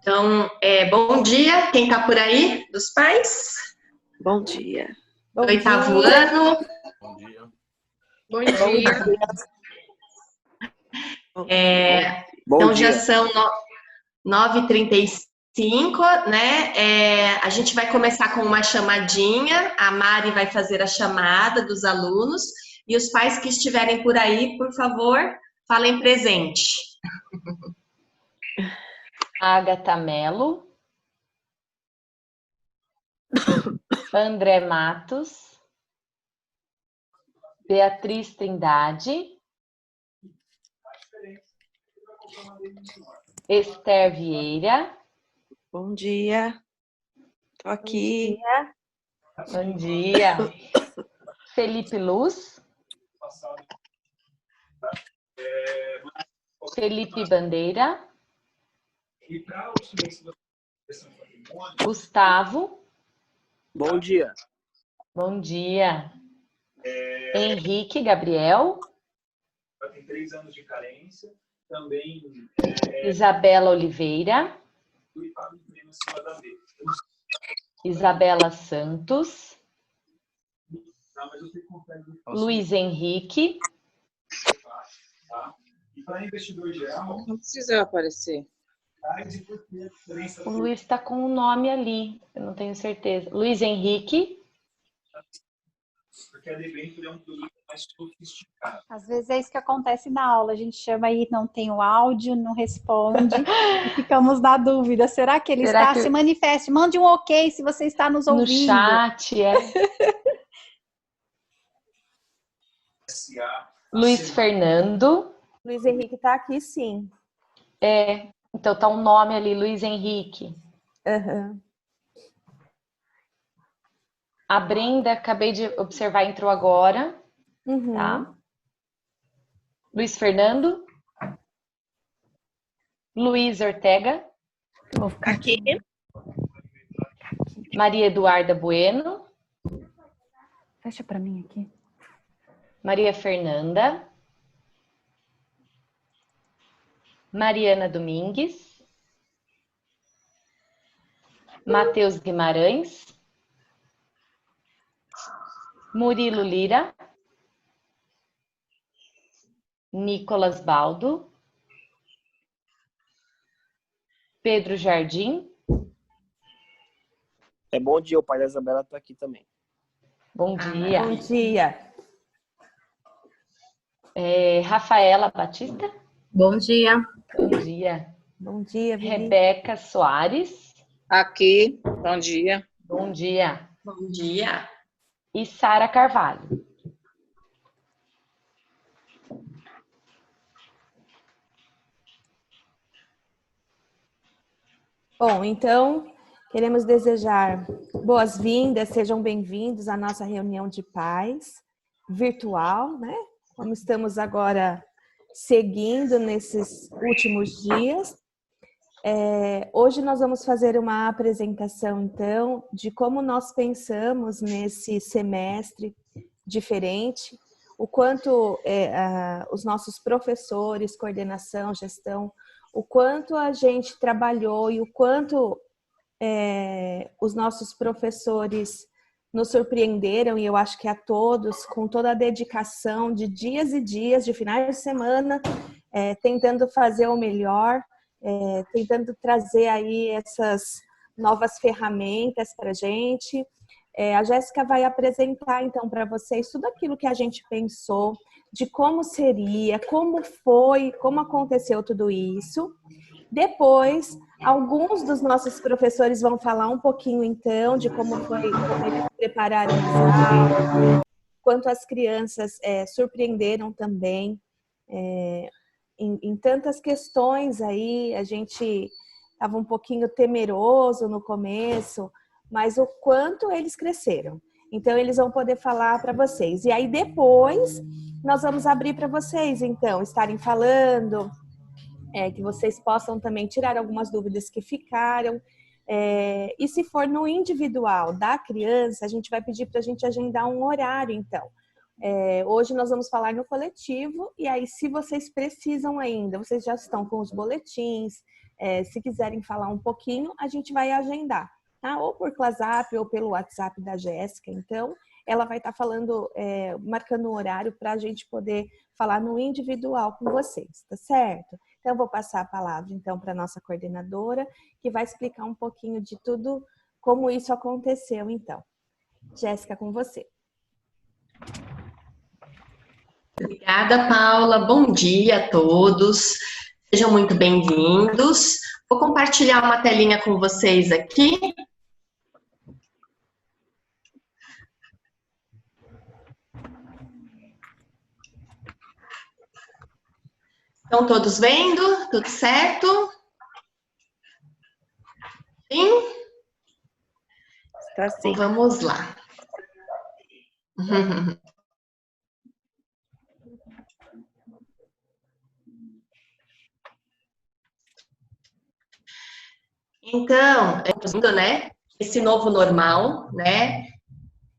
Então, bom dia, quem está por aí, dos pais? Bom dia. Do oitavo ano. Bom dia. Bom dia. Bom Então, dia. já são 9h35, né? A gente vai começar com uma chamadinha, a Mari vai fazer a chamada dos alunos, e os pais que estiverem por aí, por favor, falem presente. Agatha Mello, André Matos, Beatriz Trindade, Esther Vieira. Bom dia. Tô aqui. Bom dia. Felipe Luz. Felipe Bandeira. Gustavo. Bom dia. Bom dia. Henrique Gabriel. Tem 3 anos de carência. Também. Isabela Oliveira. Isabela Santos. Luiz Henrique. Não precisa aparecer. O Luiz está com o nome ali, eu não tenho certeza. Luiz Henrique. Porque a debênture é um produto mais sofisticado. Às vezes é isso que acontece na aula, a gente chama aí, não tem o áudio, não responde, e ficamos na dúvida, será que ele está? Se manifeste, mande um ok se você está nos ouvindo. No chat, Luiz Fernando. Luiz Henrique está aqui, sim. Então tá um nome ali, Luiz Henrique. Uhum. A Brenda, acabei de observar, entrou agora. Uhum. Tá? Luiz Fernando. Luiz Ortega. Vou ficar aqui. Maria Eduarda Bueno. Fecha para mim aqui. Maria Fernanda. Mariana Domingues. Matheus Guimarães. Murilo Lira. Nicolas Baldo. Pedro Jardim. Bom dia, o pai da Isabela está aqui também. Bom dia. Bom dia. Rafaela Batista. Bom dia. Bom dia. Bom dia, Vivi. Rebeca Soares. Aqui. Bom dia. Bom dia. Bom dia. E Sara Carvalho. Bom, então, queremos desejar boas-vindas, sejam bem-vindos à nossa reunião de pais virtual, né? Como estamos agora seguindo nesses últimos dias. Hoje nós vamos fazer uma apresentação, então, de como nós pensamos nesse semestre diferente, o quanto os nossos professores, coordenação, gestão, o quanto a gente trabalhou e o quanto os nossos professores nos surpreenderam, e eu acho que a todos, com toda a dedicação de dias e dias, de finais de semana, tentando fazer o melhor, tentando trazer aí essas novas ferramentas para a gente. A Jéssica vai apresentar, então, para vocês tudo aquilo que a gente pensou, de como seria, como foi, como aconteceu tudo isso. Depois, alguns dos nossos professores vão falar um pouquinho, então, de como foi, como eles prepararam as aulas, quanto as crianças surpreenderam também em tantas questões aí. A gente estava um pouquinho temeroso no começo, mas o quanto eles cresceram. Então, eles vão poder falar para vocês. E aí, depois, nós vamos abrir para vocês, então, estarem falando, que vocês possam também tirar algumas dúvidas que ficaram. E se for no individual da criança, a gente vai pedir para a gente agendar um horário, então. Hoje nós vamos falar no coletivo, e aí, se vocês precisam ainda, vocês já estão com os boletins, se quiserem falar um pouquinho, a gente vai agendar, tá? Ou por WhatsApp ou pelo WhatsApp da Jéssica. Então, ela vai estar falando, marcando um horário para a gente poder falar no individual com vocês, tá certo? Então, eu vou passar a palavra, então, para a nossa coordenadora, que vai explicar um pouquinho de tudo, como isso aconteceu, então. Jéssica, com você. Obrigada, Paula. Bom dia a todos. Sejam muito bem-vindos. Vou compartilhar uma telinha com vocês aqui. Estão todos vendo? Tudo certo? Sim? Está sim. Então, vamos lá. Então, né? Esse novo normal, né?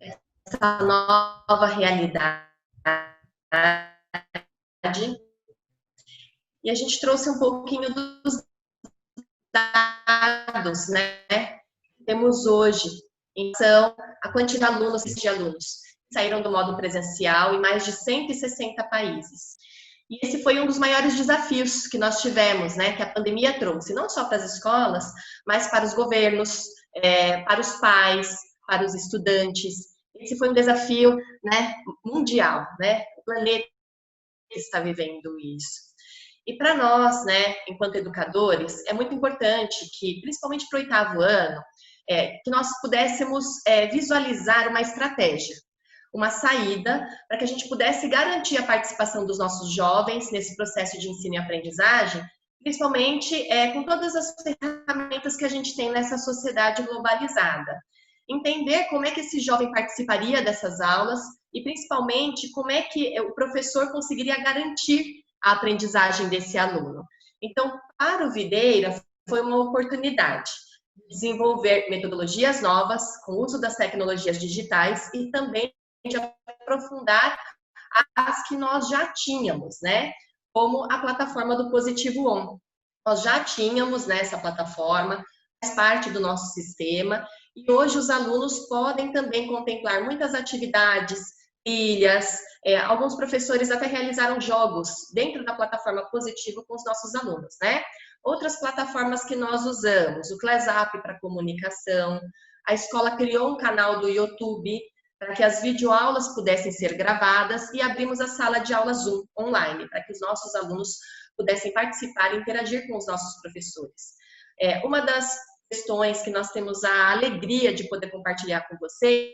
Essa nova realidade. E a gente trouxe um pouquinho dos dados, né? Que temos hoje. Então, a quantidade de alunos que saíram do modo presencial em mais de 160 países. E esse foi um dos maiores desafios que nós tivemos, né? Que a pandemia trouxe, não só para as escolas, mas para os governos, para os pais, para os estudantes. Esse foi um desafio, né, mundial, né? O planeta está vivendo isso. E para nós, né, enquanto educadores, é muito importante que, principalmente para o 8º ano, que nós pudéssemos visualizar uma estratégia, uma saída, para que a gente pudesse garantir a participação dos nossos jovens nesse processo de ensino e aprendizagem, principalmente com todas as ferramentas que a gente tem nessa sociedade globalizada. Entender como é que esse jovem participaria dessas aulas e, principalmente, como é que o professor conseguiria garantir a aprendizagem desse aluno. Então, para o Videira, foi uma oportunidade de desenvolver metodologias novas, com o uso das tecnologias digitais e também de aprofundar as que nós já tínhamos, né? Como a plataforma do Positivo On. Nós já tínhamos, né, essa plataforma, faz parte do nosso sistema, e hoje os alunos podem também contemplar muitas atividades, trilhas, alguns professores até realizaram jogos dentro da plataforma Positivo com os nossos alunos, né? Outras plataformas que nós usamos, o ClassUp para comunicação, a escola criou um canal do YouTube para que as videoaulas pudessem ser gravadas e abrimos a sala de aula Zoom online, para que os nossos alunos pudessem participar e interagir com os nossos professores. Uma das questões que nós temos a alegria de poder compartilhar com vocês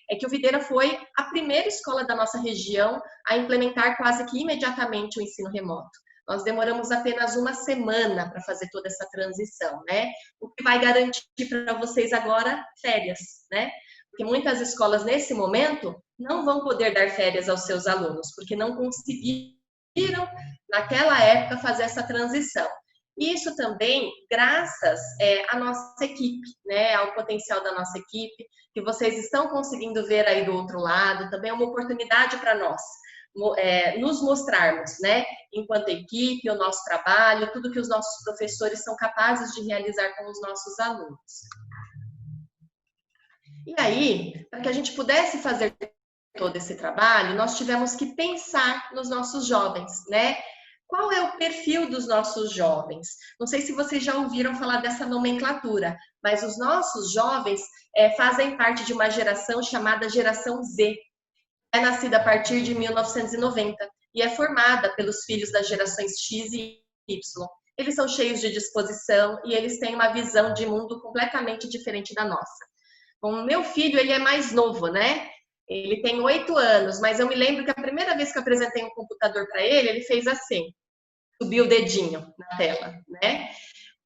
é que o Videira foi a primeira escola da nossa região a implementar quase que imediatamente o ensino remoto. Nós demoramos apenas uma semana para fazer toda essa transição, né? O que vai garantir para vocês agora férias, né? Porque muitas escolas, nesse momento, não vão poder dar férias aos seus alunos, porque não conseguiram, naquela época, fazer essa transição. Isso também graças à nossa equipe, né, ao potencial da nossa equipe, que vocês estão conseguindo ver aí do outro lado, também é uma oportunidade para nós, nos mostrarmos, né, enquanto equipe, o nosso trabalho, tudo que os nossos professores são capazes de realizar com os nossos alunos. E aí, para que a gente pudesse fazer todo esse trabalho, nós tivemos que pensar nos nossos jovens, né? Qual é o perfil dos nossos jovens? Não sei se vocês já ouviram falar dessa nomenclatura, mas os nossos jovens fazem parte de uma geração chamada geração Z. É nascida a partir de 1990 e é formada pelos filhos das gerações X e Y. Eles são cheios de disposição e eles têm uma visão de mundo completamente diferente da nossa. O meu filho, ele é mais novo, né? Ele tem 8 anos, mas eu me lembro que a primeira vez que eu apresentei um computador para ele, ele fez assim, subiu o dedinho na tela, né?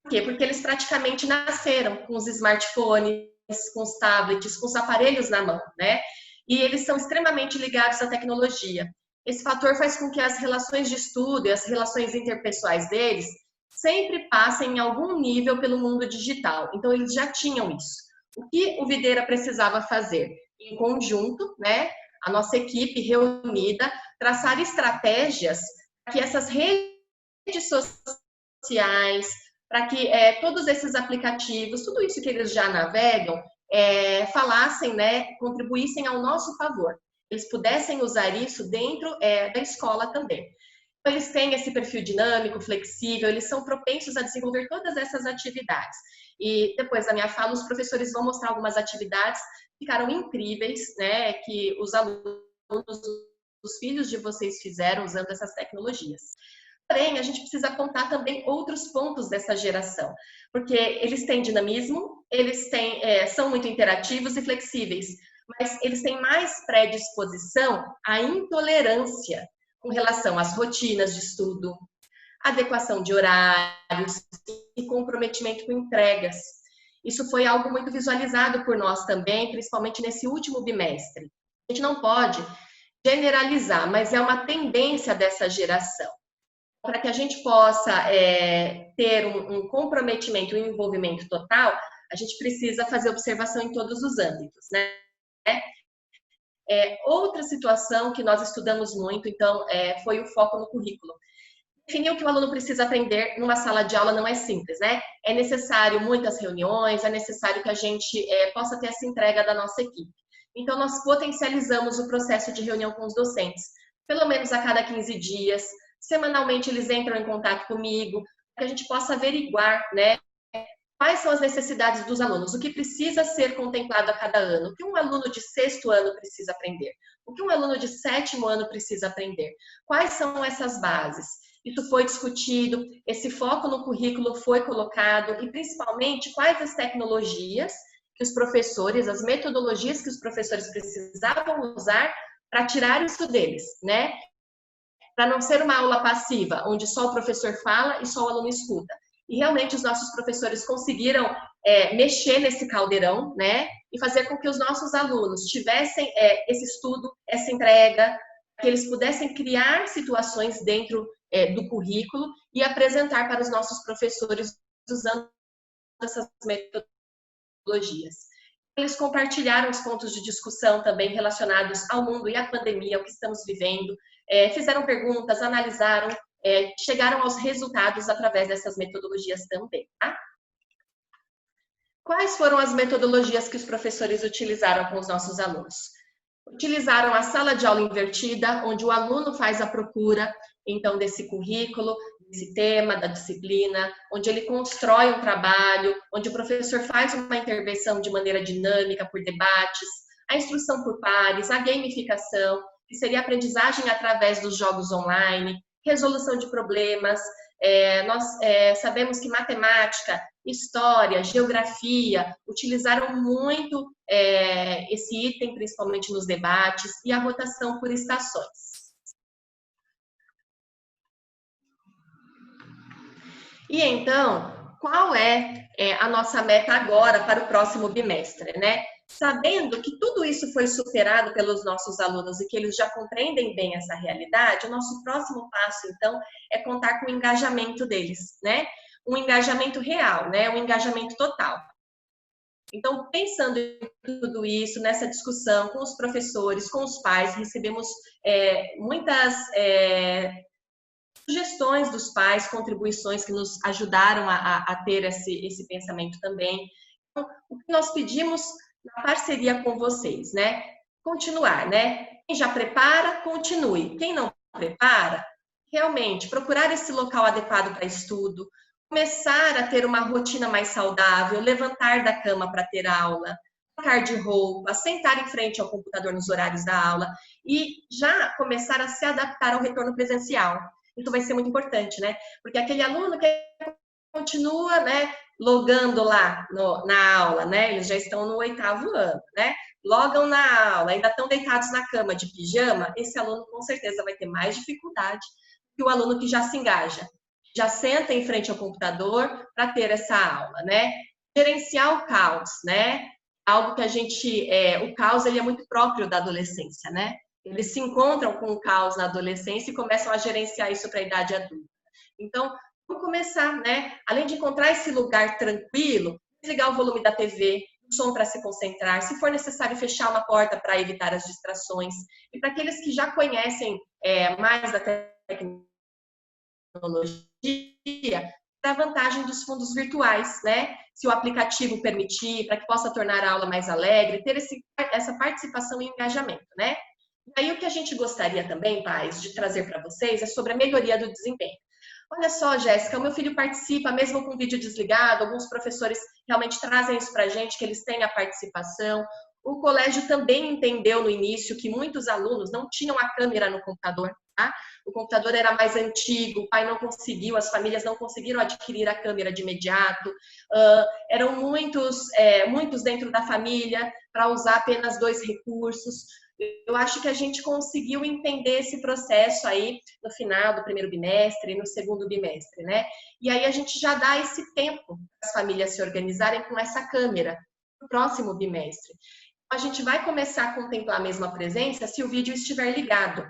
Por quê? Porque eles praticamente nasceram com os smartphones, com os tablets, com os aparelhos na mão, né? E eles são extremamente ligados à tecnologia. Esse fator faz com que as relações de estudo e as relações interpessoais deles sempre passem em algum nível pelo mundo digital. Então, eles já tinham isso. O que o Videira precisava fazer? Em conjunto, né, a nossa equipe reunida, traçar estratégias para que essas redes sociais, para que todos esses aplicativos, tudo isso que eles já navegam, falassem, né, contribuíssem ao nosso favor. Eles pudessem usar isso dentro da escola também. Então, eles têm esse perfil dinâmico, flexível, eles são propensos a desenvolver todas essas atividades. E depois da minha fala, os professores vão mostrar algumas atividades que ficaram incríveis, né, que os alunos, os filhos de vocês fizeram usando essas tecnologias. Porém, a gente precisa apontar também outros pontos dessa geração, porque eles têm dinamismo, eles são muito interativos e flexíveis, mas eles têm mais predisposição à intolerância com relação às rotinas de estudo, adequação de horários e comprometimento com entregas. Isso foi algo muito visualizado por nós também, principalmente nesse último bimestre. A gente não pode generalizar, mas é uma tendência dessa geração. Para que a gente possa ter um comprometimento e um envolvimento total, a gente precisa fazer observação em todos os âmbitos, né? Outra situação que nós estudamos muito, então, foi o foco no currículo. Definir o que o aluno precisa aprender numa sala de aula não é simples, né? É necessário muitas reuniões, é necessário que a gente possa ter essa entrega da nossa equipe. Então, nós potencializamos o processo de reunião com os docentes, pelo menos a cada 15 dias. Semanalmente, eles entram em contato comigo, para que a gente possa averiguar, né, quais são as necessidades dos alunos, o que precisa ser contemplado a cada ano, o que um aluno de 6º ano precisa aprender, o que um aluno de 7º ano precisa aprender, quais são essas bases. Isso foi discutido, esse foco no currículo foi colocado e, principalmente, quais as tecnologias que os professores, as metodologias que os professores precisavam usar para tirar isso deles, né? Para não ser uma aula passiva, onde só o professor fala e só o aluno escuta. E realmente os nossos professores conseguiram mexer nesse caldeirão, né? E fazer com que os nossos alunos tivessem esse estudo, essa entrega, que eles pudessem criar situações dentro do currículo e apresentar para os nossos professores usando essas metodologias. Eles compartilharam os pontos de discussão também relacionados ao mundo e à pandemia, ao que estamos vivendo, fizeram perguntas, analisaram, chegaram aos resultados através dessas metodologias também, tá? Quais foram as metodologias que os professores utilizaram com os nossos alunos? Utilizaram a sala de aula invertida, onde o aluno faz a procura, então, desse currículo, desse tema, da disciplina, onde ele constrói um trabalho, onde o professor faz uma intervenção de maneira dinâmica, por debates, a instrução por pares, a gamificação, que seria a aprendizagem através dos jogos online, resolução de problemas. Nós sabemos que matemática, história, geografia utilizaram muito esse item, principalmente nos debates, e a rotação por estações. E então, qual é a nossa meta agora para o próximo bimestre, né? Sabendo que tudo isso foi superado pelos nossos alunos e que eles já compreendem bem essa realidade, o nosso próximo passo, então, é contar com o engajamento deles, né? Um engajamento real, né? Um engajamento total. Então, pensando em tudo isso, nessa discussão com os professores, com os pais, recebemos muitas sugestões dos pais, contribuições que nos ajudaram a ter esse pensamento também. Então, o que nós pedimos na parceria com vocês, né? Continuar, né? Quem já prepara, continue. Quem não prepara, realmente, procurar esse local adequado para estudo, começar a ter uma rotina mais saudável, levantar da cama para ter aula, trocar de roupa, sentar em frente ao computador nos horários da aula e já começar a se adaptar ao retorno presencial. Isso vai ser muito importante, né? Porque aquele aluno que continua, né, logando lá na aula, né? Eles já estão no 8º ano, né? Logam na aula, ainda estão deitados na cama de pijama, esse aluno com certeza vai ter mais dificuldade que o aluno que já se engaja, já senta em frente ao computador para ter essa aula, né? Gerenciar o caos, né? Algo que a gente, o caos ele é muito próprio da adolescência, né? Eles se encontram com o caos na adolescência e começam a gerenciar isso para a idade adulta. Então, vamos começar, né? Além de encontrar esse lugar tranquilo, desligar o volume da TV, o som para se concentrar, se for necessário fechar uma porta para evitar as distrações. E para aqueles que já conhecem mais da tecnologia, a vantagem dos fundos virtuais, né? Se o aplicativo permitir, para que possa tornar a aula mais alegre, ter essa participação e engajamento, né? E aí o que a gente gostaria também, pais, de trazer para vocês é sobre a melhoria do desempenho. Olha só, Jéssica, o meu filho participa mesmo com o vídeo desligado, alguns professores realmente trazem isso para a gente, que eles têm a participação. O colégio também entendeu no início que muitos alunos não tinham a câmera no computador, tá? O computador era mais antigo, o pai não conseguiu, as famílias não conseguiram adquirir a câmera de imediato. Eram muitos dentro da família para usar apenas 2 recursos. Eu acho que a gente conseguiu entender esse processo aí no final do primeiro bimestre e no segundo bimestre, né? E aí a gente já dá esse tempo para as famílias se organizarem com essa câmera no próximo bimestre. A gente vai começar a contemplar a mesma presença se o vídeo estiver ligado.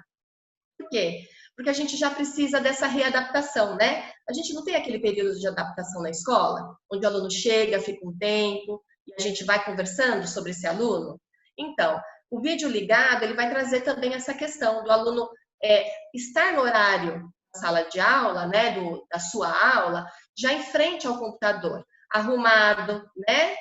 Por quê? Porque a gente já precisa dessa readaptação, né? A gente não tem aquele período de adaptação na escola, onde o aluno chega, fica um tempo, e a gente vai conversando sobre esse aluno. Então, o vídeo ligado, ele vai trazer também essa questão do aluno estar no horário da sala de aula, né, da sua aula, já em frente ao computador, arrumado, né,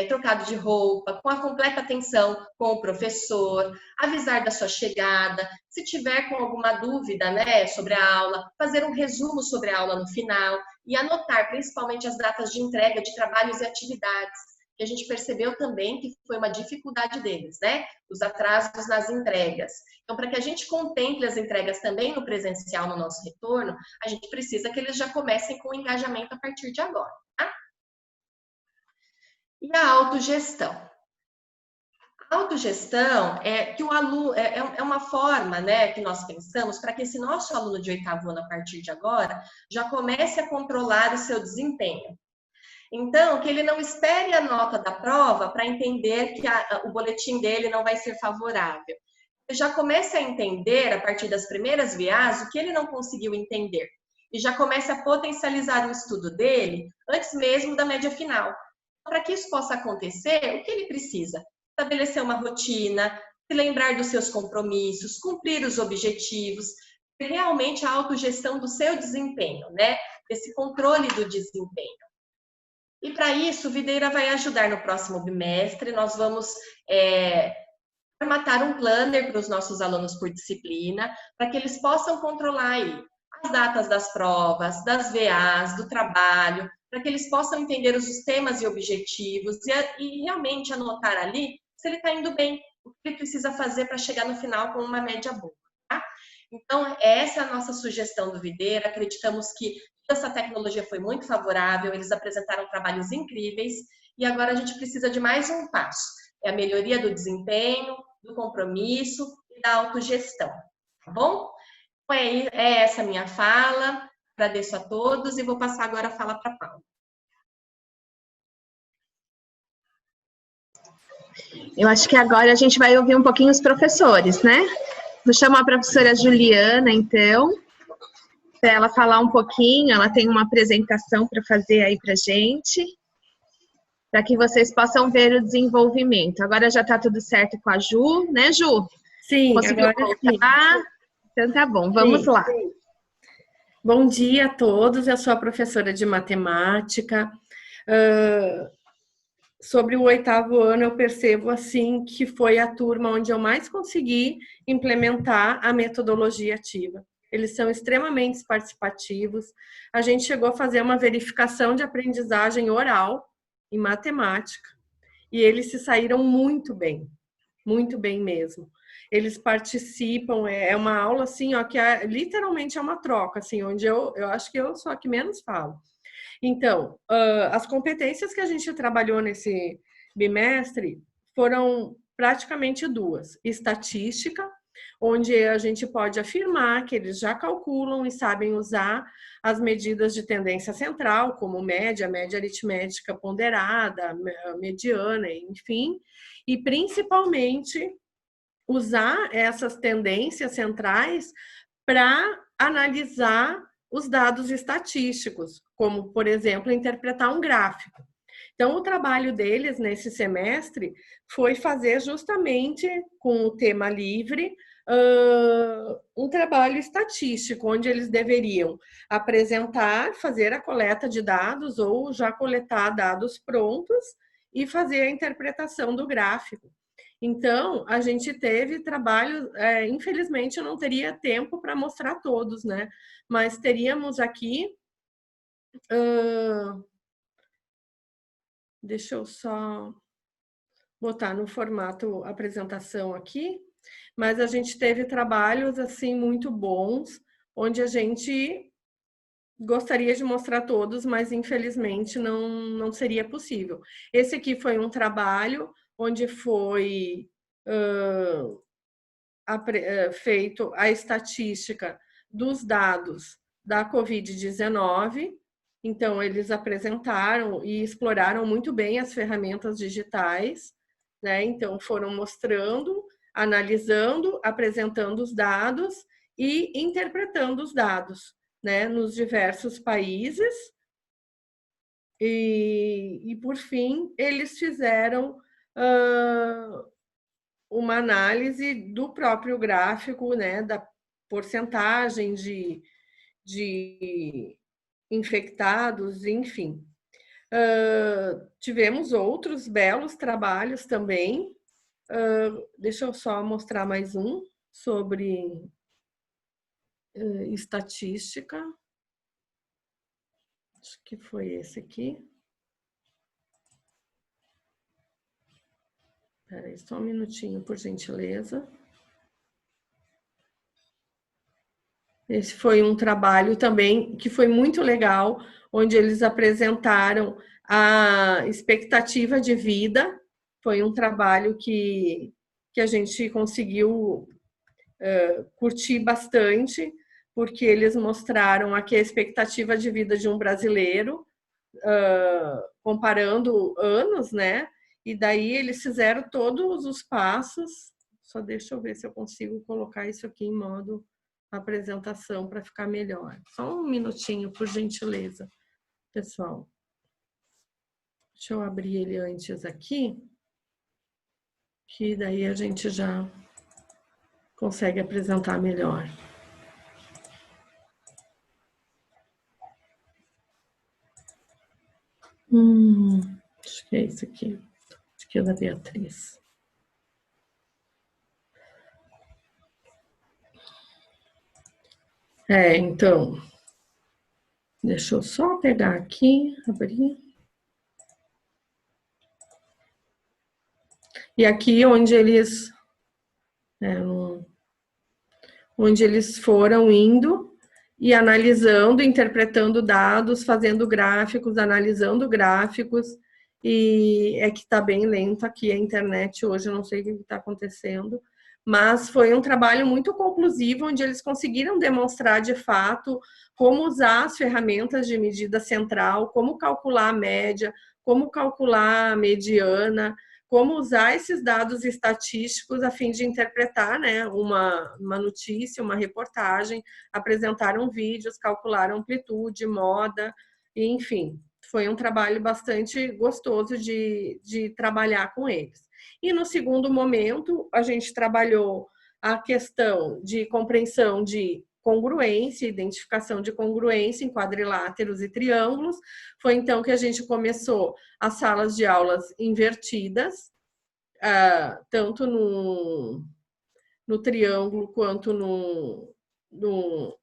trocado de roupa, com a completa atenção com o professor, avisar da sua chegada, se tiver com alguma dúvida, né, sobre a aula, fazer um resumo sobre a aula no final e anotar principalmente as datas de entrega de trabalhos e atividades. Que a gente percebeu também que foi uma dificuldade deles, né? Os atrasos nas entregas. Então, para que a gente contemple as entregas também no presencial, no nosso retorno, a gente precisa que eles já comecem com o engajamento a partir de agora, tá? E a autogestão. A autogestão é que o aluno é uma forma, né, que nós pensamos para que esse nosso aluno de 8º ano, a partir de agora, já comece a controlar o seu desempenho. Então, que ele não espere a nota da prova para entender que o boletim dele não vai ser favorável. Ele já comece a entender, a partir das primeiras VAs, o que ele não conseguiu entender. E já comece a potencializar o estudo dele antes mesmo da média final. Para que isso possa acontecer, o que ele precisa? Estabelecer uma rotina, se lembrar dos seus compromissos, cumprir os objetivos, realmente a autogestão do seu desempenho, né? Esse controle do desempenho. E para isso, o Videira vai ajudar no próximo bimestre. Nós vamos formatar um planner para os nossos alunos por disciplina, para que eles possam controlar aí as datas das provas, das VAs, do trabalho, para que eles possam entender os temas e objetivos e realmente anotar ali se ele está indo bem, o que ele precisa fazer para chegar no final com uma média boa, tá? Então, essa é a nossa sugestão do Videira. Acreditamos que essa tecnologia foi muito favorável, eles apresentaram trabalhos incríveis e agora a gente precisa de mais um passo. É a melhoria do desempenho, do compromisso e da autogestão, tá bom? Então é essa a minha fala, agradeço a todos e vou passar agora a fala para a Paula. Eu acho que agora a gente vai ouvir um pouquinho os professores, né? Vou chamar a professora Juliana, então, para ela falar um pouquinho. Ela tem uma apresentação para fazer aí para gente, para que vocês possam ver o desenvolvimento. Agora já está tudo certo com a Ju, né, Ju? Sim, conseguiu agora voltar? Sim. Então tá bom, vamos lá. Sim. Bom dia a todos, eu sou a professora de matemática. Sobre o 8º ano, eu percebo assim que foi a turma onde eu mais consegui implementar a metodologia ativa. Eles são extremamente participativos. A gente chegou a fazer uma verificação de aprendizagem oral em matemática e eles se saíram muito bem mesmo. Eles participam, é uma aula assim, ó, que literalmente é uma troca, assim, onde eu acho que eu sou a que menos falo. Então, as competências que a gente trabalhou nesse bimestre foram praticamente 2. Estatística, onde a gente pode afirmar que eles já calculam e sabem usar as medidas de tendência central, como média aritmética ponderada, mediana, enfim, e principalmente usar essas tendências centrais para analisar os dados estatísticos, como, por exemplo, interpretar um gráfico. Então, o trabalho deles nesse semestre foi fazer justamente com o tema livre um trabalho estatístico, onde eles deveriam apresentar, fazer a coleta de dados ou já coletar dados prontos e fazer a interpretação do gráfico. Então, a gente teve trabalho, infelizmente eu não teria tempo para mostrar todos, né? Mas teríamos aqui, deixa eu só botar no formato apresentação aqui, mas a gente teve trabalhos assim muito bons, onde a gente gostaria de mostrar todos, mas infelizmente não seria possível. Esse aqui foi um trabalho onde foi feito a estatística dos dados da Covid-19. Então, eles apresentaram e exploraram muito bem as ferramentas digitais, né? Então, foram mostrando, analisando, apresentando os dados e interpretando os dados, né? Nos diversos países. E por fim, eles fizeram uma análise do próprio gráfico, né? Da porcentagem de infectados, enfim. Tivemos outros belos trabalhos também. Deixa eu só mostrar mais um sobre estatística. Acho que foi esse aqui. Espera aí, só um minutinho, por gentileza. Esse foi um trabalho também que foi muito legal, onde eles apresentaram a expectativa de vida. Foi um trabalho que a gente conseguiu curtir bastante, porque eles mostraram aqui a expectativa de vida de um brasileiro, comparando anos, né? E daí eles fizeram todos os passos. Só deixa eu ver se eu consigo colocar isso aqui em modo apresentação para ficar melhor. Só um minutinho, por gentileza, pessoal. Deixa eu abrir ele antes aqui, que daí a gente já consegue apresentar melhor. Acho que é isso aqui. Acho que é da Beatriz. Então, deixa eu só pegar aqui, abrir. E aqui onde eles foram indo e analisando, interpretando dados, fazendo gráficos, analisando gráficos, e é que está bem lento aqui a internet hoje, eu não sei o que está acontecendo, mas foi um trabalho muito conclusivo, onde eles conseguiram demonstrar de fato como usar as ferramentas de medida central, como calcular a média, como calcular a mediana, como usar esses dados estatísticos a fim de interpretar, né, uma notícia, uma reportagem, apresentaram vídeos, calcularam amplitude, moda, enfim, foi um trabalho bastante gostoso de trabalhar com eles. E no segundo momento, a gente trabalhou a questão de compreensão de congruência, identificação de congruência em quadriláteros e triângulos. Foi então que a gente começou as salas de aulas invertidas, tanto no triângulo quanto no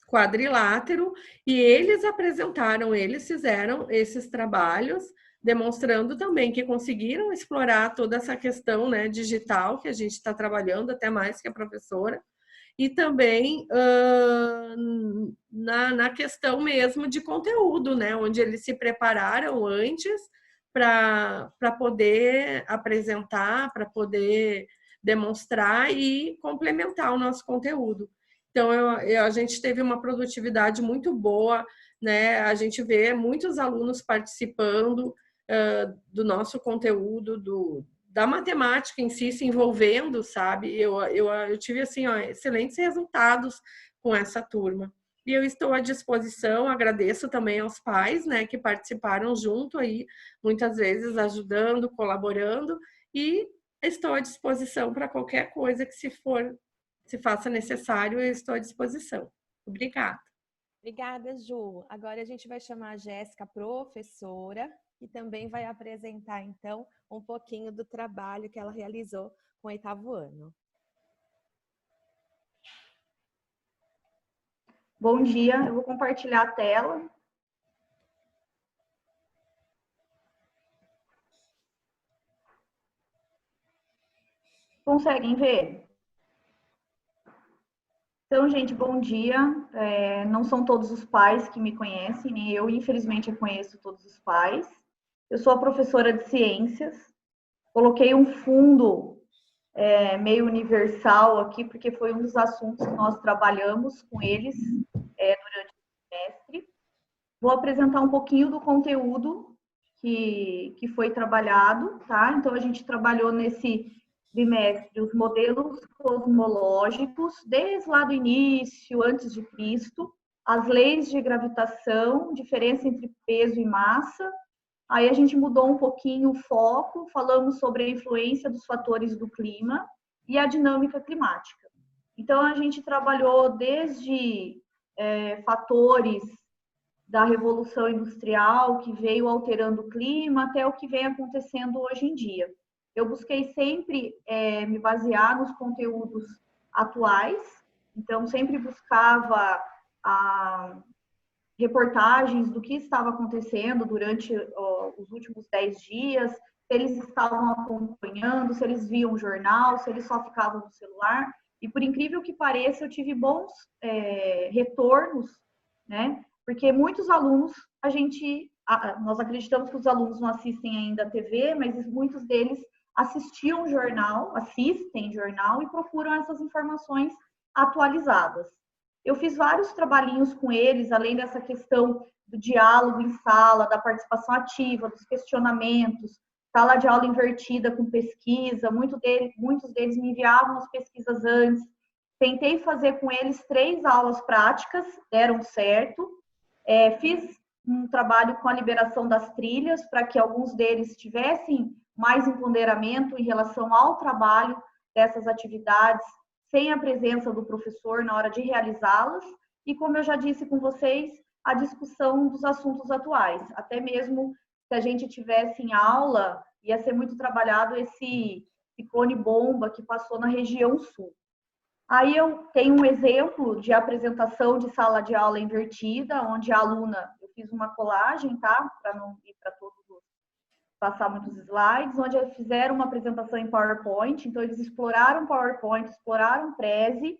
quadrilátero, e eles apresentaram, eles fizeram esses trabalhos, demonstrando também que conseguiram explorar toda essa questão, né, digital que a gente está trabalhando, até mais que a professora, e também na questão mesmo de conteúdo, né, onde eles se prepararam antes para poder apresentar, para poder demonstrar e complementar o nosso conteúdo. Então, a gente teve uma produtividade muito boa, né? A gente vê muitos alunos participando do nosso conteúdo, da matemática em si, se envolvendo, sabe? Eu tive, assim, excelentes resultados com essa turma. E eu estou à disposição, agradeço também aos pais, né, que participaram junto aí, muitas vezes ajudando, colaborando, e estou à disposição para qualquer coisa que se for se faça necessário, eu estou à disposição. Obrigada. Obrigada, Ju. Agora a gente vai chamar a Jéssica, professora, que também vai apresentar, então, um pouquinho do trabalho que ela realizou com o 8º ano. Bom dia, eu vou compartilhar a tela. Conseguem ver? Então, gente, bom dia. Não são todos os pais que me conhecem, nem eu, infelizmente, eu conheço todos os pais. Eu sou a professora de ciências. Coloquei um fundo meio universal aqui, porque foi um dos assuntos que nós trabalhamos com eles durante o semestre. Vou apresentar um pouquinho do conteúdo que foi trabalhado, tá? Então, a gente trabalhou nesse bimestre os modelos cosmológicos, desde lá do início, antes de Cristo, as leis de gravitação, diferença entre peso e massa. Aí a gente mudou um pouquinho o foco, falamos sobre a influência dos fatores do clima e a dinâmica climática. Então, a gente trabalhou desde fatores da Revolução Industrial, que veio alterando o clima, até o que vem acontecendo hoje em dia. Eu busquei sempre me basear nos conteúdos atuais, então sempre buscava reportagens do que estava acontecendo durante os últimos 10 dias, se eles estavam acompanhando, se eles viam o jornal, se eles só ficavam no celular. E por incrível que pareça, eu tive bons retornos, né? Porque muitos alunos, nós acreditamos que os alunos não assistem ainda a TV, mas muitos deles assistiam jornal, assistem jornal e procuram essas informações atualizadas. Eu fiz vários trabalhinhos com eles, além dessa questão do diálogo em sala, da participação ativa, dos questionamentos, sala de aula invertida com pesquisa, muitos deles me enviavam as pesquisas antes. Tentei fazer com eles 3 aulas práticas, deram certo. Fiz um trabalho com a liberação das trilhas, para que alguns deles tivessem mais empoderamento em relação ao trabalho dessas atividades, sem a presença do professor na hora de realizá-las. E, como eu já disse com vocês, a discussão dos assuntos atuais. Até mesmo se a gente tivesse em aula, ia ser muito trabalhado esse ciclone bomba que passou na região sul. Aí eu tenho um exemplo de apresentação de sala de aula invertida, onde a aluna, eu fiz uma colagem, tá? Para não ir para todos, passar muitos slides, onde eles fizeram uma apresentação em PowerPoint, então eles exploraram PowerPoint, exploraram Prezi,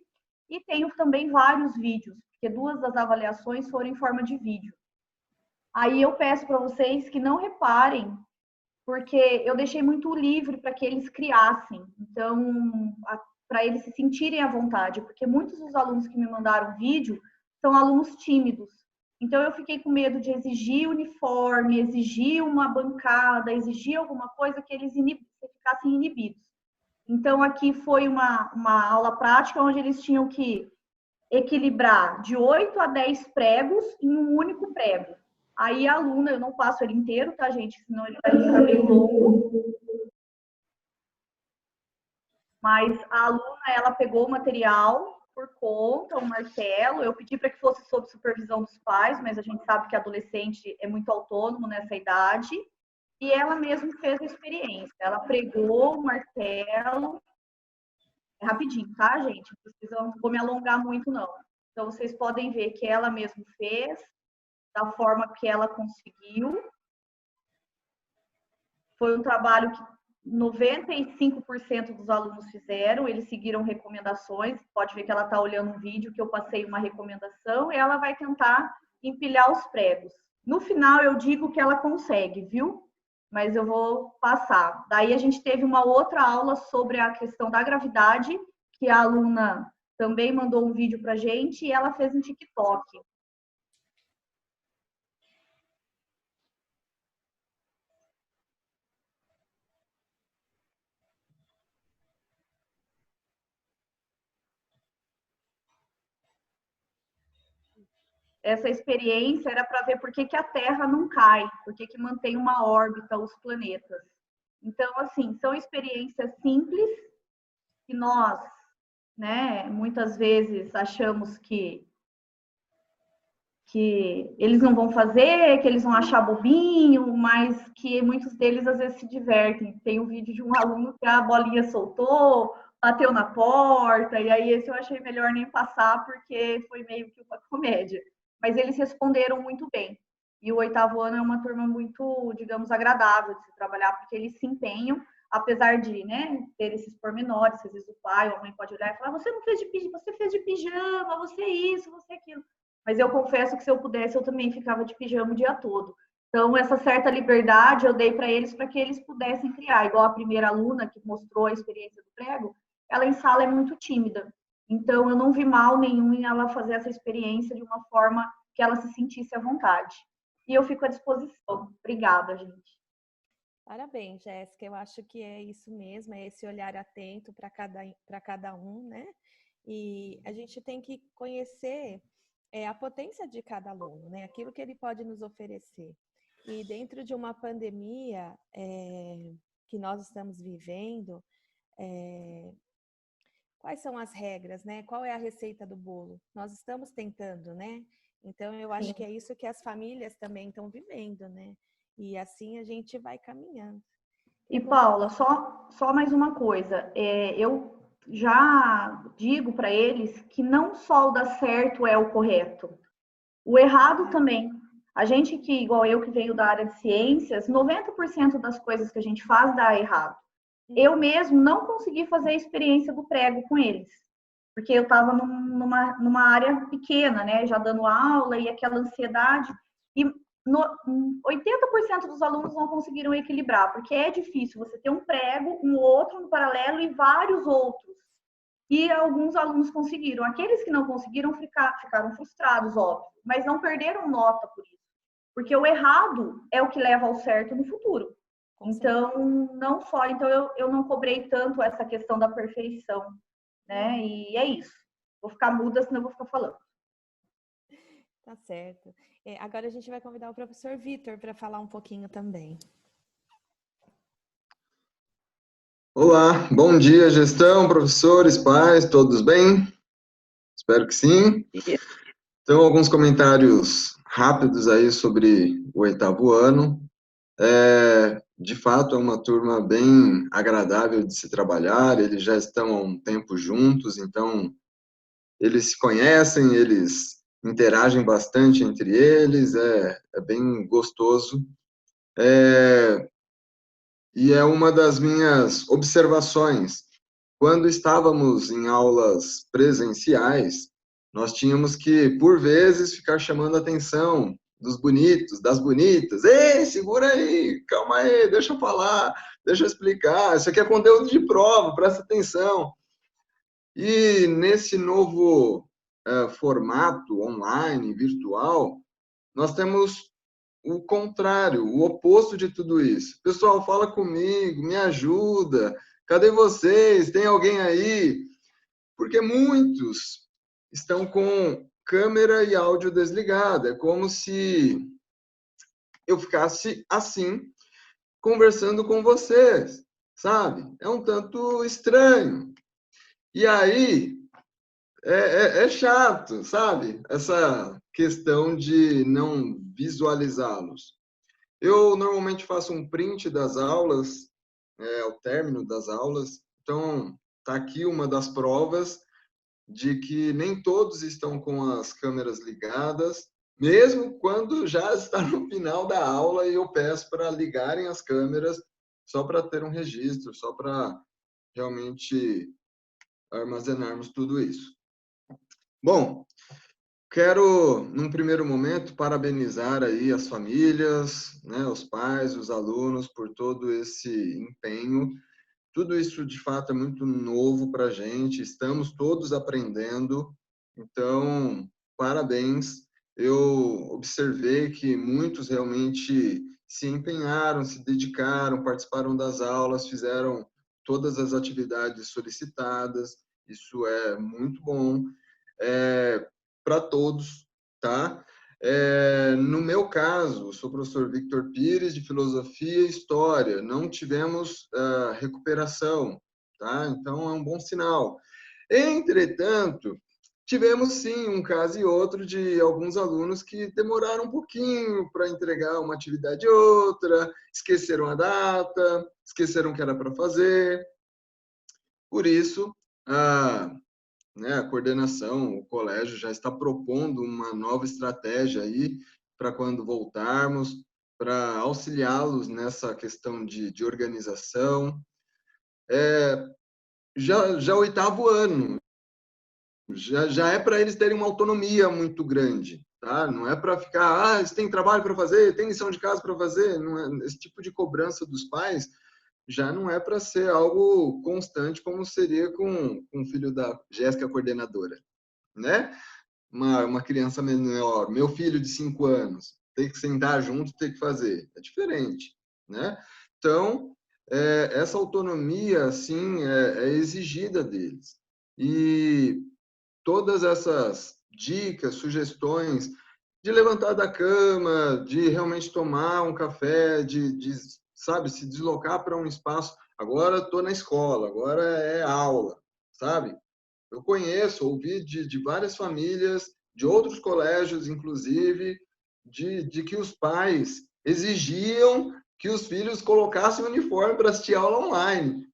e tenho também vários vídeos, porque 2 das avaliações foram em forma de vídeo. Aí eu peço para vocês que não reparem, porque eu deixei muito livre para que eles criassem, então, para eles se sentirem à vontade, porque muitos dos alunos que me mandaram vídeo são alunos tímidos. Então, eu fiquei com medo de exigir uniforme, exigir uma bancada, exigir alguma coisa que eles ficassem inibidos. Então, aqui foi uma aula prática onde eles tinham que equilibrar de 8 a 10 pregos em um único prego. Aí, a aluna, eu não passo ele inteiro, tá, gente? Senão ele vai ficar meio longo. Mas a aluna, ela pegou o material por conta, um martelo. Eu pedi para que fosse sob supervisão dos pais, mas a gente sabe que adolescente é muito autônomo nessa idade. E ela mesma fez a experiência. Ela pregou o martelo. É rapidinho, tá, gente? Não vou me alongar muito, não. Então, vocês podem ver que ela mesma fez, da forma que ela conseguiu. Foi um trabalho que 95% dos alunos fizeram, eles seguiram recomendações. Pode ver que ela está olhando um vídeo que eu passei uma recomendação e ela vai tentar empilhar os pregos. No final, eu digo que ela consegue, viu? Mas eu vou passar. Daí a gente teve uma outra aula sobre a questão da gravidade, que a aluna também mandou um vídeo para a gente e ela fez um TikTok. Essa experiência era para ver por que a Terra não cai, por que mantém uma órbita os planetas. Então, assim, são experiências simples que nós né? Muitas vezes achamos que eles não vão fazer, que eles vão achar bobinho, mas que muitos deles às vezes se divertem. Tem um vídeo de um aluno que a bolinha soltou, bateu na porta, e aí esse eu achei melhor nem passar, porque foi meio que uma comédia. Mas eles responderam muito bem. E o 8º ano é uma turma muito, digamos, agradável de se trabalhar, porque eles se empenham, apesar de, né, ter esses pormenores, às vezes o pai ou a mãe pode olhar e falar, você não fez de pijama, você fez de pijama, você isso, você aquilo. Mas eu confesso que se eu pudesse, eu também ficava de pijama o dia todo. Então, essa certa liberdade eu dei para que eles pudessem criar. Igual a primeira aluna que mostrou a experiência do prego, ela em sala é muito tímida. Então, eu não vi mal nenhum em ela fazer essa experiência de uma forma que ela se sentisse à vontade. E eu fico à disposição. Obrigada, gente. Parabéns, Jéssica. Eu acho que é isso mesmo, é esse olhar atento para cada um, né? E a gente tem que conhecer a potência de cada aluno, né? Aquilo que ele pode nos oferecer. E dentro de uma pandemia que nós estamos vivendo, quais são as regras, né? Qual é a receita do bolo? Nós estamos tentando, né? Então, eu acho que é isso que as famílias também estão vivendo, né? E assim a gente vai caminhando. E, Paula, só mais uma coisa. Eu já digo para eles que não só o dar certo é o correto. O errado também. A gente que, igual eu, que veio da área de ciências, 90% das coisas que a gente faz dá errado. Eu mesmo não consegui fazer a experiência do prego com eles, porque eu estava numa área pequena, né, já dando aula e aquela ansiedade, e 80% dos alunos não conseguiram equilibrar, porque é difícil você ter um prego, um outro no paralelo e vários outros. E alguns alunos conseguiram. Aqueles que não conseguiram ficaram frustrados, óbvio, mas não perderam nota por isso. Porque o errado é o que leva ao certo no futuro. Então, não só. Então, eu não cobrei tanto essa questão da perfeição, né? E é isso. Vou ficar muda, senão eu vou ficar falando. Tá certo. Agora a gente vai convidar o professor Vitor para falar um pouquinho também. Olá, bom dia, gestão, professores, pais, todos bem? Espero que sim. Então, alguns comentários rápidos aí sobre o 8º ano. De fato, é uma turma bem agradável de se trabalhar, eles já estão há um tempo juntos, então eles se conhecem, eles interagem bastante entre eles, é bem gostoso. E é uma das minhas observações. Quando estávamos em aulas presenciais, nós tínhamos que, por vezes, ficar chamando a atenção dos bonitos, das bonitas. Ei, segura aí, calma aí, deixa eu falar, deixa eu explicar. Isso aqui é conteúdo de prova, presta atenção. E nesse novo formato online, virtual, nós temos o contrário, o oposto de tudo isso. Pessoal, fala comigo, me ajuda. Cadê vocês? Tem alguém aí? Porque muitos estão com câmera e áudio desligada. É como se eu ficasse assim, conversando com vocês, sabe? É um tanto estranho. E aí, é chato, sabe? Essa questão de não visualizá-los. Eu normalmente faço um print das aulas, ao término das aulas. Então, está aqui uma das provas de que nem todos estão com as câmeras ligadas, mesmo quando já está no final da aula e eu peço para ligarem as câmeras só para ter um registro, só para realmente armazenarmos tudo isso. Bom, quero, num primeiro momento, parabenizar aí as famílias, né, os pais, os alunos, por todo esse empenho. Tudo isso, de fato, é muito novo para a gente, estamos todos aprendendo, então, parabéns. Eu observei que muitos realmente se empenharam, se dedicaram, participaram das aulas, fizeram todas as atividades solicitadas, isso é muito bom. Para todos, tá? No meu caso, sou o professor Victor Pires, de Filosofia e História. Não tivemos recuperação, tá? Então, é um bom sinal. Entretanto, tivemos sim um caso e outro de alguns alunos que demoraram um pouquinho para entregar uma atividade ou outra, esqueceram a data, esqueceram o que era para fazer. Por isso, a coordenação, o colégio já está propondo uma nova estratégia aí para quando voltarmos, para auxiliá-los nessa questão de organização. Já o oitavo ano, já é para eles terem uma autonomia muito grande, tá? Não é para ficar, eles têm trabalho para fazer, tem lição de casa para fazer, não é, esse tipo de cobrança dos pais já não é para ser algo constante como seria com o filho da Jéssica, coordenadora, né? Uma criança menor, meu filho de 5 anos, tem que sentar junto, tem que fazer, é diferente, né? Então, essa autonomia, assim, é exigida deles. E todas essas dicas, sugestões de levantar da cama, de realmente tomar um café, sabe, se deslocar para um espaço. Agora estou na escola, agora é aula, sabe? Eu conheço, ouvi de várias famílias, de outros colégios, inclusive, de que os pais exigiam que os filhos colocassem o uniforme para assistir aula online,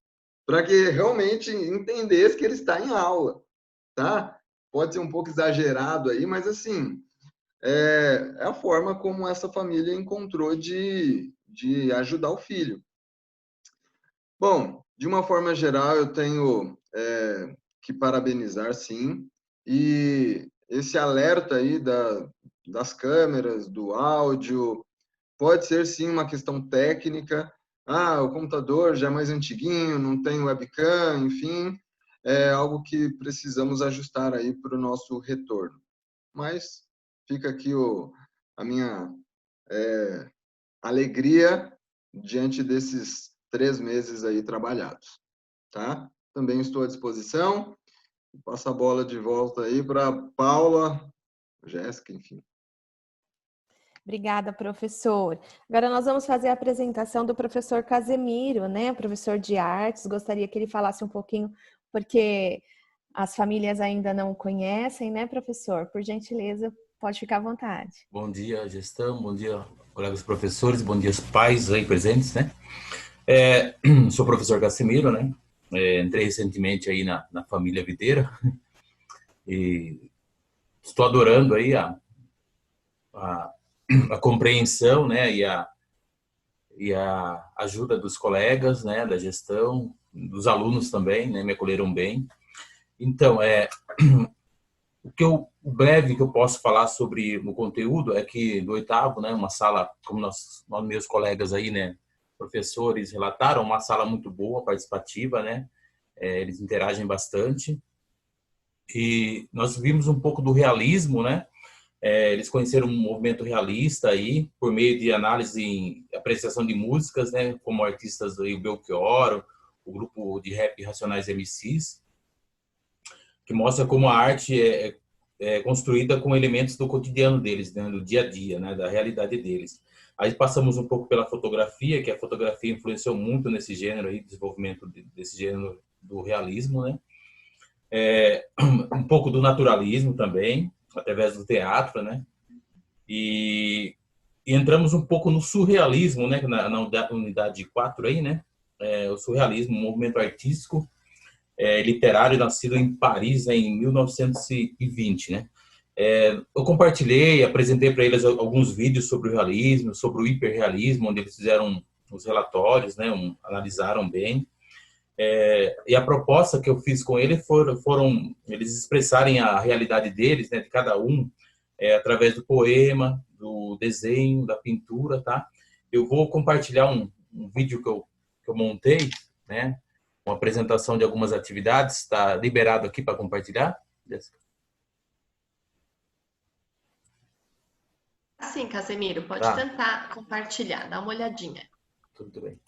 para que realmente entendesse que ele está em aula, tá? Pode ser um pouco exagerado aí, mas assim, é a forma como essa família encontrou de ajudar o filho. Bom, de uma forma geral, eu tenho que parabenizar, sim, e esse alerta aí das câmeras, do áudio, pode ser, sim, uma questão técnica. O computador já é mais antiguinho, não tem webcam, enfim, é algo que precisamos ajustar aí para o nosso retorno. Mas fica aqui a minha alegria diante desses 3 meses aí trabalhados, tá? Também estou à disposição. Passo a bola de volta aí para Paula, Jéssica, enfim. Obrigada, professor. Agora nós vamos fazer a apresentação do professor Casemiro, né? Professor de artes. Gostaria que ele falasse um pouquinho, porque as famílias ainda não o conhecem, né, professor? Por gentileza, pode ficar à vontade. Bom dia, gestão. Bom dia, colegas professores. Bom dia, os pais aí presentes, né? Sou o professor Casemiro, né? Entrei recentemente aí na família Videira e estou adorando aí a compreensão, né, e a ajuda dos colegas, né, da gestão, dos alunos também, né, me acolheram bem. Então, o breve que eu posso falar sobre o conteúdo é que do oitavo, né, uma sala, como nós meus colegas aí, né, professores relataram, uma sala muito boa, participativa, né, eles interagem bastante. E nós vimos um pouco do realismo, né, eles conheceram um movimento realista aí, por meio de análise e apreciação de músicas, né, como artistas aí, o Belchior, o grupo de rap Racionais MCs, que mostra como a arte é construída com elementos do cotidiano deles, né, do dia a dia, né, da realidade deles. Aí passamos um pouco pela fotografia, que a fotografia influenciou muito nesse gênero aí, desenvolvimento desse gênero do realismo, né? Um pouco do naturalismo também, através do teatro, né? E entramos um pouco no surrealismo, né? Na unidade 4 aí, né? O surrealismo, um movimento artístico, literário, nascido em Paris, né, em 1920, né? Eu compartilhei, apresentei para eles alguns vídeos sobre o realismo, sobre o hiperrealismo, onde eles fizeram os relatórios, né? Analisaram bem. E a proposta que eu fiz com eles foram eles expressarem a realidade deles, né, de cada um, através do poema, do desenho, da pintura, tá? Eu vou compartilhar um vídeo que eu montei, né, uma apresentação de algumas atividades. Está liberado aqui para compartilhar, Jéssica? Sim, Casemiro, pode tentar compartilhar, dá uma olhadinha. Tudo bem.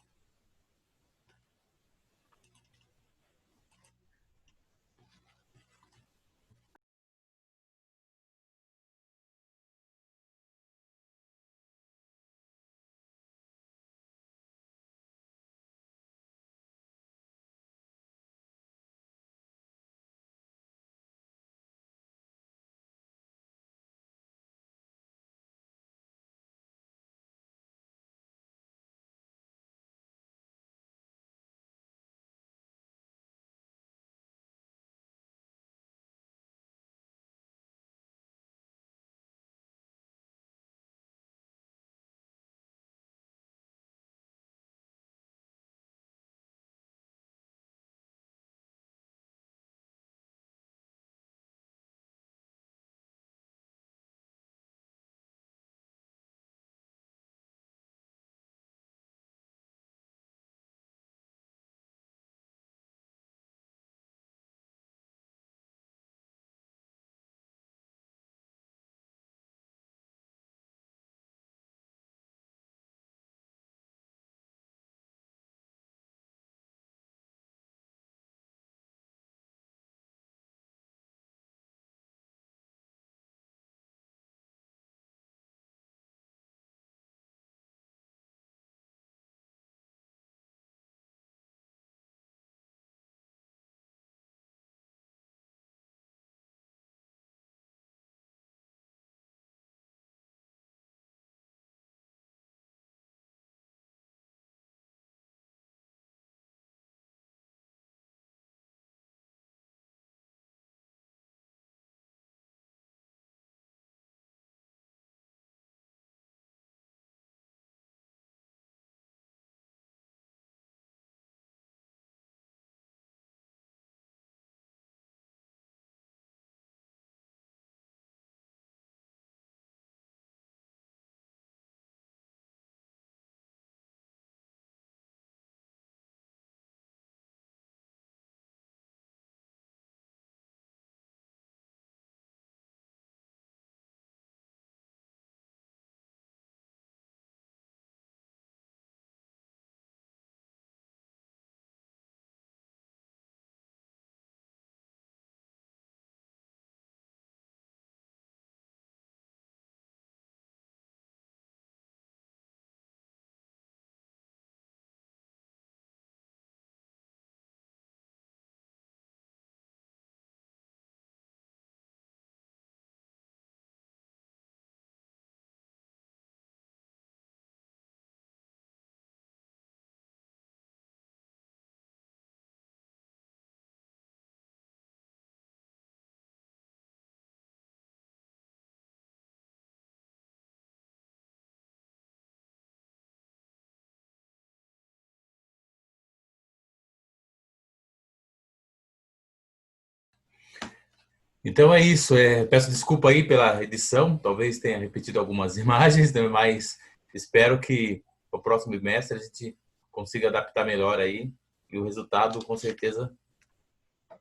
Então é isso. Peço desculpa aí pela edição. Talvez tenha repetido algumas imagens, né? Mas espero que no próximo bimestre a gente consiga adaptar melhor aí. E o resultado, com certeza,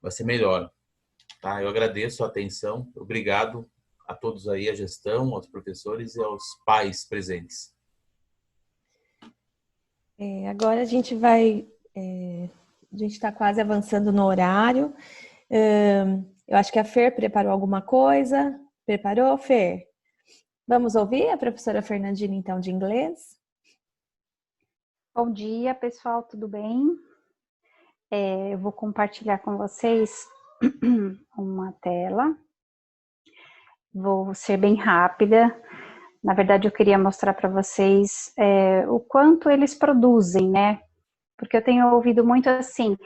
vai ser melhor. Tá? Eu agradeço a atenção. Obrigado a todos aí, a gestão, aos professores e aos pais presentes. Agora a gente vai... a gente está quase avançando no horário. Eu acho que a Fer preparou alguma coisa. Preparou, Fer? Vamos ouvir a professora Fernandina, então, de inglês? Bom dia, pessoal, tudo bem? Eu vou compartilhar com vocês uma tela. Vou ser bem rápida. Na verdade, eu queria mostrar para vocês o quanto eles produzem, né? Porque eu tenho ouvido muito assim,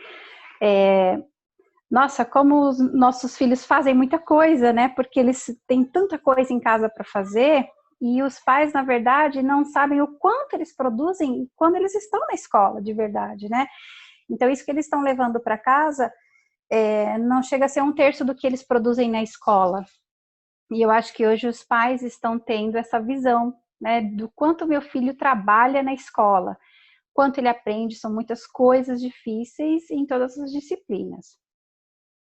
nossa, como os nossos filhos fazem muita coisa, né? Porque eles têm tanta coisa em casa para fazer e os pais, na verdade, não sabem o quanto eles produzem quando eles estão na escola, de verdade, né? Então, isso que eles estão levando para casa não chega a ser 1/3 do que eles produzem na escola. E eu acho que hoje os pais estão tendo essa visão, né? Do quanto meu filho trabalha na escola, quanto ele aprende, são muitas coisas difíceis em todas as disciplinas.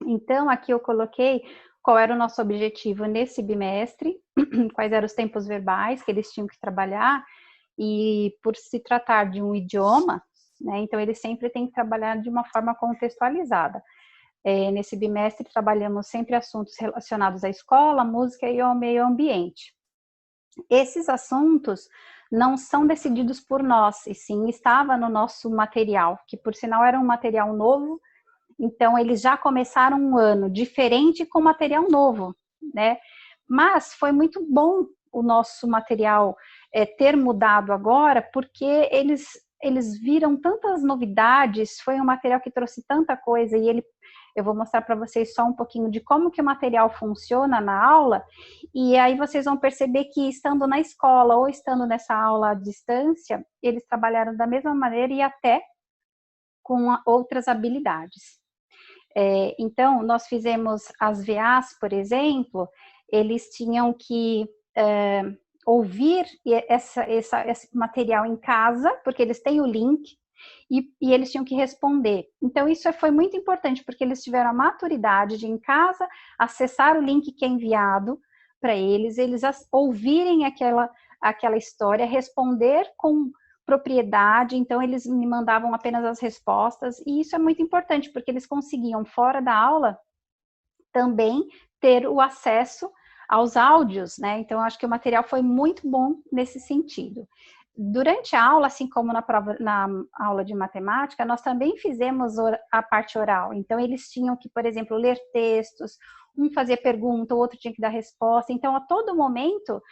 Então, aqui eu coloquei qual era o nosso objetivo nesse bimestre, quais eram os tempos verbais que eles tinham que trabalhar, e por se tratar de um idioma, né, então eles sempre têm que trabalhar de uma forma contextualizada. Nesse bimestre trabalhamos sempre assuntos relacionados à escola, música e ao meio ambiente. Esses assuntos não são decididos por nós, e sim estava no nosso material, que por sinal era um material novo. Então, eles já começaram um ano diferente com material novo, né? Mas foi muito bom o nosso material ter mudado agora, porque eles viram tantas novidades, foi um material que trouxe tanta coisa, e eu vou mostrar para vocês só um pouquinho de como que o material funciona na aula, e aí vocês vão perceber que estando na escola ou estando nessa aula à distância, eles trabalharam da mesma maneira e até com outras habilidades. Então, nós fizemos as VAs, por exemplo, eles tinham que ouvir esse material em casa, porque eles têm o link, e eles tinham que responder. Então, isso foi muito importante, porque eles tiveram a maturidade de, em casa, acessar o link que é enviado para eles ouvirem aquela história, responder com propriedade, então eles me mandavam apenas as respostas, e isso é muito importante, porque eles conseguiam, fora da aula, também ter o acesso aos áudios, né? Então, acho que o material foi muito bom nesse sentido. Durante a aula, assim como na aula de matemática, nós também fizemos a parte oral. Então, eles tinham que, por exemplo, ler textos, um fazia pergunta, o outro tinha que dar resposta. Então, a todo momento,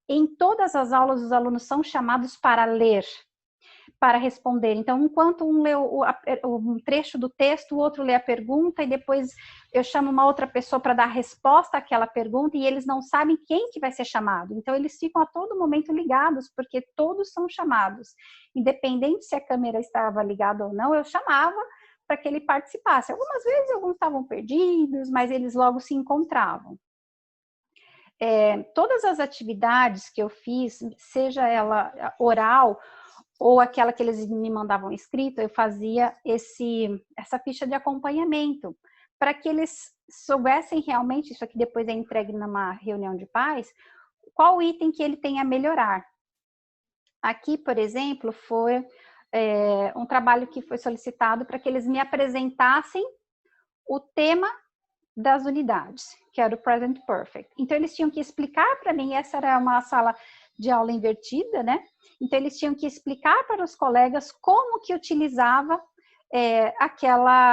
em todas as aulas, os alunos são chamados para ler, para responder. Então, enquanto um lê um trecho do texto, o outro lê a pergunta, e depois eu chamo uma outra pessoa para dar resposta àquela pergunta, e eles não sabem quem que vai ser chamado. Então, eles ficam a todo momento ligados, porque todos são chamados. Independente se a câmera estava ligada ou não, eu chamava para que ele participasse. Algumas vezes, alguns estavam perdidos, mas eles logo se encontravam. Todas as atividades que eu fiz, seja ela oral ou aquela que eles me mandavam escrita, eu fazia essa ficha de acompanhamento, para que eles soubessem realmente, isso aqui depois é entregue numa reunião de pais, qual item que ele tem a melhorar. Aqui, por exemplo, foi um trabalho que foi solicitado para que eles me apresentassem o tema das unidades, que era o Present Perfect. Então, eles tinham que explicar para mim, essa era uma sala de aula invertida, né? Então, eles tinham que explicar para os colegas como que utilizava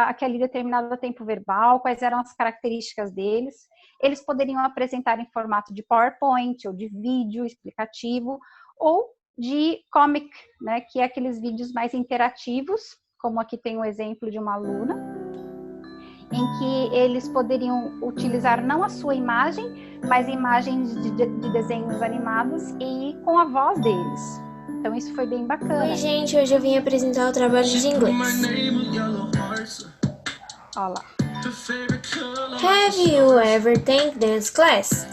aquele determinado tempo verbal, quais eram as características deles. Eles poderiam apresentar em formato de PowerPoint, ou de vídeo explicativo, ou de comic, né? Que é aqueles vídeos mais interativos, como aqui tem um exemplo de uma aluna, em que eles poderiam utilizar não a sua imagem, mas imagens de desenhos animados e com a voz deles. Então isso foi bem bacana. Oi, gente, hoje eu vim apresentar o trabalho de inglês. Olha lá. Have you ever taken dance class?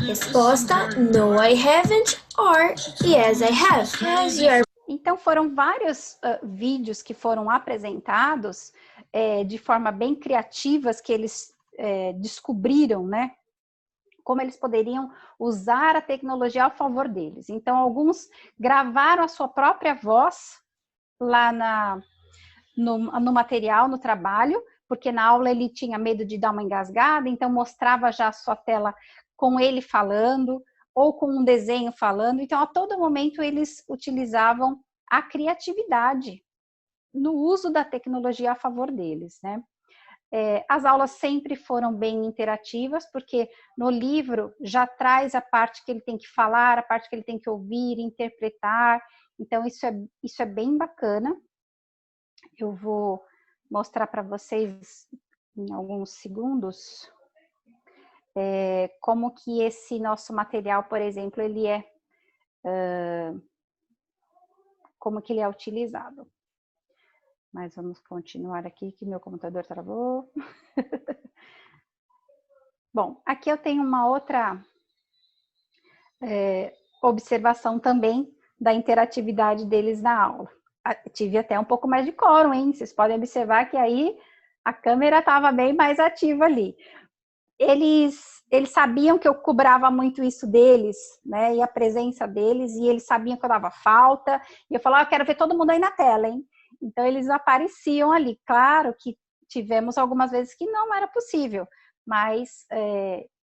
Resposta: No, I haven't. Or yes, I have. Has your... Então, foram vários vídeos que foram apresentados de forma bem criativas, que eles descobriram, né? Como eles poderiam usar a tecnologia ao favor deles. Então, alguns gravaram a sua própria voz lá no material, no trabalho, porque na aula ele tinha medo de dar uma engasgada, então mostrava já a sua tela com ele falando, ou com um desenho falando. Então, a todo momento, eles utilizavam a criatividade no uso da tecnologia a favor deles, né? As aulas sempre foram bem interativas, porque no livro já traz a parte que ele tem que falar, a parte que ele tem que ouvir, interpretar. Então, isso é bem bacana. Eu vou mostrar para vocês em alguns segundos como que esse nosso material, por exemplo, ele como que ele é utilizado. Mas vamos continuar aqui, que meu computador travou. Bom, aqui eu tenho uma outra observação também da interatividade deles na aula. Tive até um pouco mais de quórum, hein? Vocês podem observar que aí a câmera estava bem mais ativa ali. Eles sabiam que eu cobrava muito isso deles, né? E a presença deles, e eles sabiam que eu dava falta. E eu falava, eu quero ver todo mundo aí na tela, hein? Então, eles apareciam ali. Claro que tivemos algumas vezes que não era possível, mas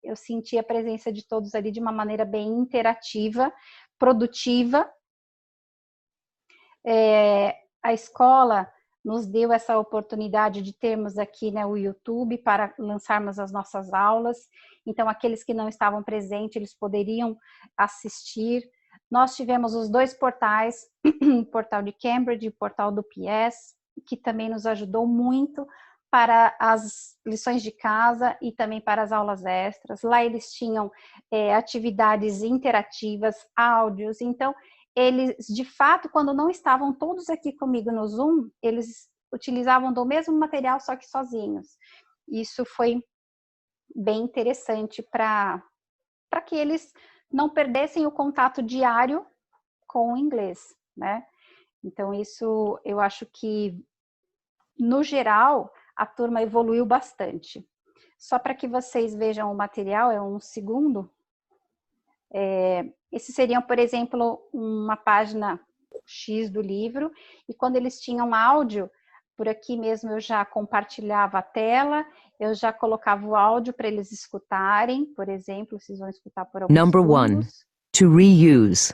eu senti a presença de todos ali de uma maneira bem interativa, produtiva. A escola nos deu essa oportunidade de termos aqui, né, o YouTube para lançarmos as nossas aulas. Então, aqueles que não estavam presentes, eles poderiam assistir. Nós tivemos os dois portais, o portal de Cambridge e o portal do PS, que também nos ajudou muito para as lições de casa e também para as aulas extras. Lá eles tinham atividades interativas, áudios. Então, eles, de fato, quando não estavam todos aqui comigo no Zoom, eles utilizavam do mesmo material, só que sozinhos. Isso foi bem interessante para que eles não perdessem o contato diário com o inglês, né? Então, isso eu acho que, no geral, a turma evoluiu bastante. Só para que vocês vejam o material, é um segundo. Esse seria, por exemplo, uma página X do livro, e quando eles tinham áudio, por aqui mesmo eu já compartilhava a tela, eu já colocava o áudio para eles escutarem, por exemplo, vocês vão escutar por alguns Number segundos. 1, to reuse.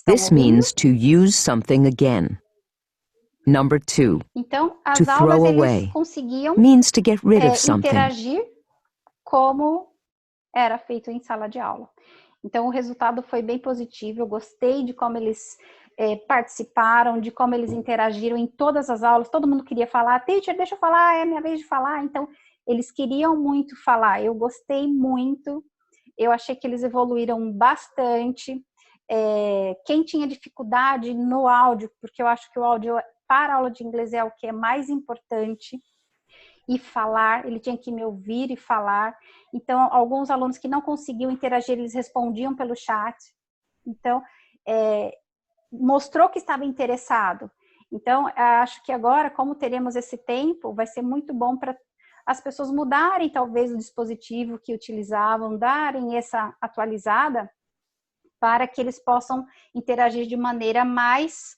This means to use something again. Number 2, então, as to aulas throw eles away. conseguiam Means to get rid of something. interagir como era feito em sala de aula. Então, o resultado foi bem positivo, eu gostei de como eles participaram, de como eles interagiram em todas as aulas. Todo mundo queria falar, teacher, deixa eu falar, é a minha vez de falar. Então, eles queriam muito falar, eu gostei muito, eu achei que eles evoluíram bastante. Quem tinha dificuldade no áudio, porque eu acho que o áudio para a aula de inglês é o que é mais importante, e falar, ele tinha que me ouvir e falar. Então, alguns alunos que não conseguiam interagir, eles respondiam pelo chat. Então, mostrou que estava interessado. Então, acho que agora, como teremos esse tempo, vai ser muito bom para as pessoas mudarem, talvez, o dispositivo que utilizavam, darem essa atualizada, para que eles possam interagir de maneira mais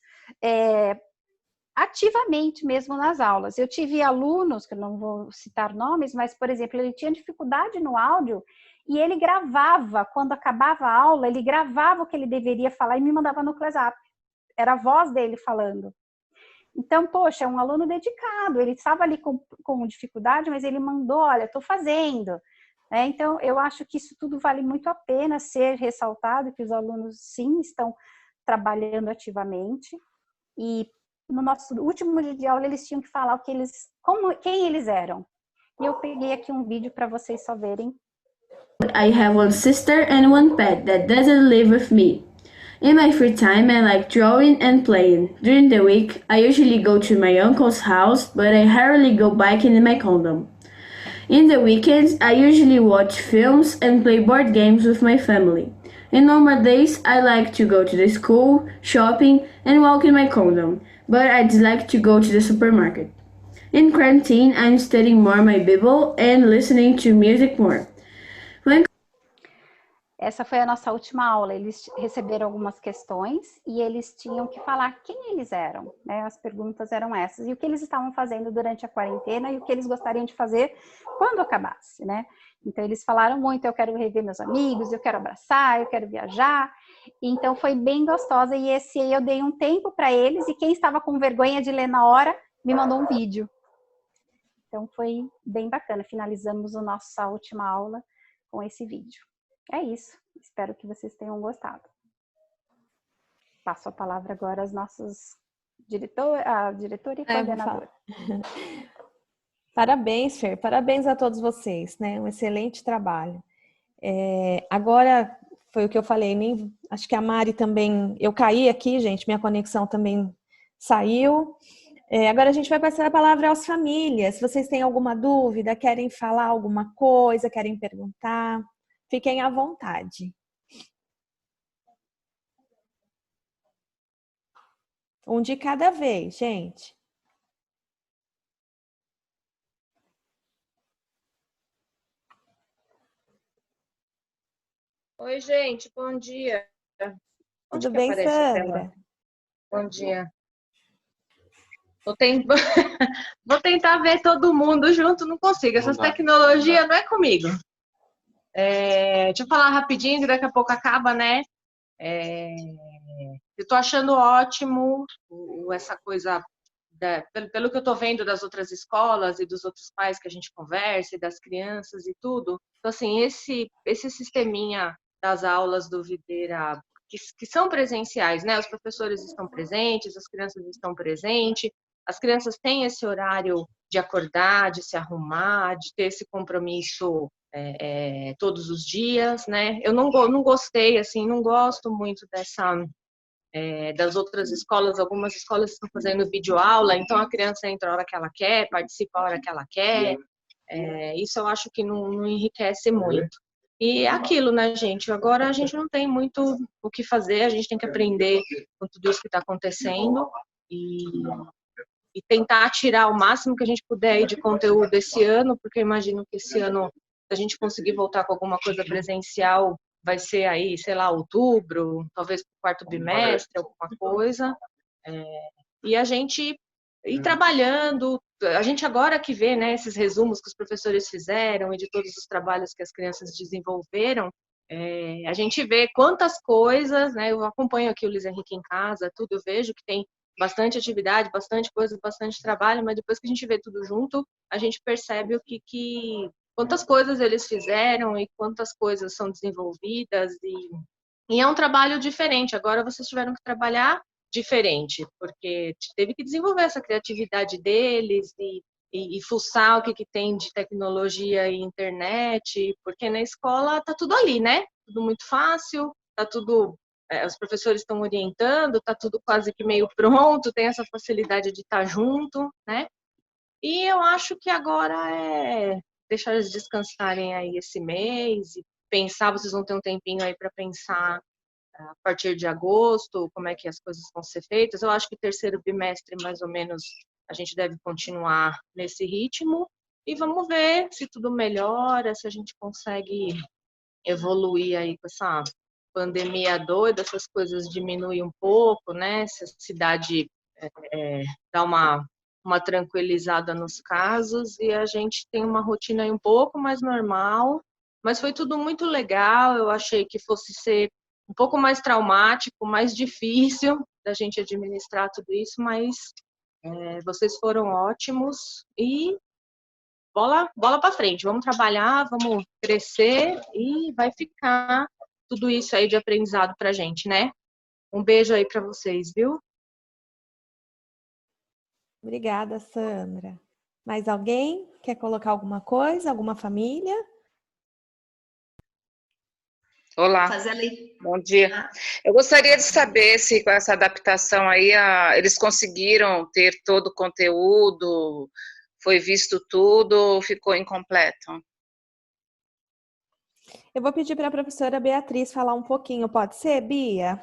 ativamente mesmo nas aulas. Eu tive alunos, que eu não vou citar nomes, mas, por exemplo, ele tinha dificuldade no áudio e ele gravava, quando acabava a aula, ele gravava o que ele deveria falar e me mandava no WhatsApp. Era a voz dele falando. Então, poxa, é um aluno dedicado, ele estava ali com dificuldade, mas ele mandou, olha, estou fazendo. Então, eu acho que isso tudo vale muito a pena ser ressaltado, que os alunos, sim, estão trabalhando ativamente. E no nosso último dia de aula, eles tinham que falar quem eles eram. E eu peguei aqui um vídeo para vocês só verem. I have one sister and one pet that doesn't live with me. In my free time, I like drawing and playing. During the week, I usually go to my uncle's house, but I rarely go biking in my condom. In the weekends, I usually watch films and play board games with my family. In normal days, I like to go to the school, shopping, and walk in my condo, but I'd like to go to the supermarket. In quarantine, I'm studying more my Bible and listening to music more. Essa foi a nossa última aula. Eles receberam algumas questões e eles tinham que falar quem eles eram, né? As perguntas eram essas. E o que eles estavam fazendo durante a quarentena e o que eles gostariam de fazer quando acabasse, né? Então, eles falaram muito, eu quero rever meus amigos, eu quero abraçar, eu quero viajar. Então, foi bem gostosa. E esse aí eu dei um tempo para eles e quem estava com vergonha de ler na hora, me mandou um vídeo. Então, foi bem bacana. Finalizamos a nossa última aula com esse vídeo. É isso. Espero que vocês tenham gostado. Passo a palavra agora aos nossos diretora e coordenadora. Parabéns, Fer. Parabéns a todos vocês, né? Um excelente trabalho. Agora, foi o que eu falei, acho que a Mari também... Eu caí aqui, gente, minha conexão também saiu. Agora a gente vai passar a palavra às famílias. Se vocês têm alguma dúvida, querem falar alguma coisa, querem perguntar... Fiquem à vontade. Um de cada vez, gente. Oi, gente, bom dia. Onde Tudo que bem, aparece a Sandra? tela? Bom dia. Vou tentar ver todo mundo junto, não consigo. Essas tecnologias não é comigo. Deixa eu falar rapidinho, que daqui a pouco acaba, né? Eu tô achando ótimo essa coisa, pelo que eu tô vendo das outras escolas e dos outros pais que a gente conversa, e das crianças e tudo. Então, assim, esse sisteminha das aulas do Videira, que são presenciais, né? Os professores estão presentes, as crianças estão presentes, as crianças têm esse horário de acordar, de se arrumar, de ter esse compromisso todos os dias, né? Eu não gostei, assim, não gosto muito das outras escolas. Algumas escolas estão fazendo videoaula, então a criança entra a hora que ela quer, participa a hora que ela quer. Isso eu acho que não enriquece muito. E é aquilo, né, gente? Agora a gente não tem muito o que fazer, a gente tem que aprender com tudo isso que está acontecendo e tentar tirar o máximo que a gente puder aí de conteúdo esse ano, porque eu imagino que esse ano, se a gente conseguir voltar com alguma coisa presencial, vai ser aí, sei lá, outubro, talvez pro quarto bimestre, alguma coisa. E a gente ir trabalhando, a gente agora que vê, né, esses resumos que os professores fizeram e de todos os trabalhos que as crianças desenvolveram, a gente vê quantas coisas, né, eu acompanho aqui o Luiz Henrique em casa, tudo, eu vejo que tem bastante atividade, bastante coisa, bastante trabalho, mas depois que a gente vê tudo junto, a gente percebe quantas coisas eles fizeram e quantas coisas são desenvolvidas e é um trabalho diferente. Agora vocês tiveram que trabalhar diferente, porque teve que desenvolver essa criatividade deles e fuçar o que tem de tecnologia e internet, porque na escola tá tudo ali, né? Tudo muito fácil, tá tudo... os professores estão orientando, está tudo quase que meio pronto, tem essa facilidade de estar junto, né? E eu acho que agora deixar eles descansarem aí esse mês e pensar, vocês vão ter um tempinho aí para pensar a partir de agosto, como é que as coisas vão ser feitas. Eu acho que terceiro bimestre, mais ou menos, a gente deve continuar nesse ritmo e vamos ver se tudo melhora, se a gente consegue evoluir aí com essa pandemia doida, essas coisas diminuem um pouco, né? Se a cidade dá uma tranquilizada nos casos e a gente tem uma rotina aí um pouco mais normal, mas foi tudo muito legal. Eu achei que fosse ser um pouco mais traumático, mais difícil da gente administrar tudo isso, mas vocês foram ótimos e bola para frente. Vamos trabalhar, vamos crescer e vai ficar tudo isso aí de aprendizado pra gente, né? Um beijo aí para vocês, viu? Obrigada, Sandra. Mais alguém quer colocar alguma coisa? Alguma família? Olá, bom dia. Eu gostaria de saber se com essa adaptação aí eles conseguiram ter todo o conteúdo, foi visto tudo, ficou incompleto? Eu vou pedir para a professora Beatriz falar um pouquinho, pode ser, Bia?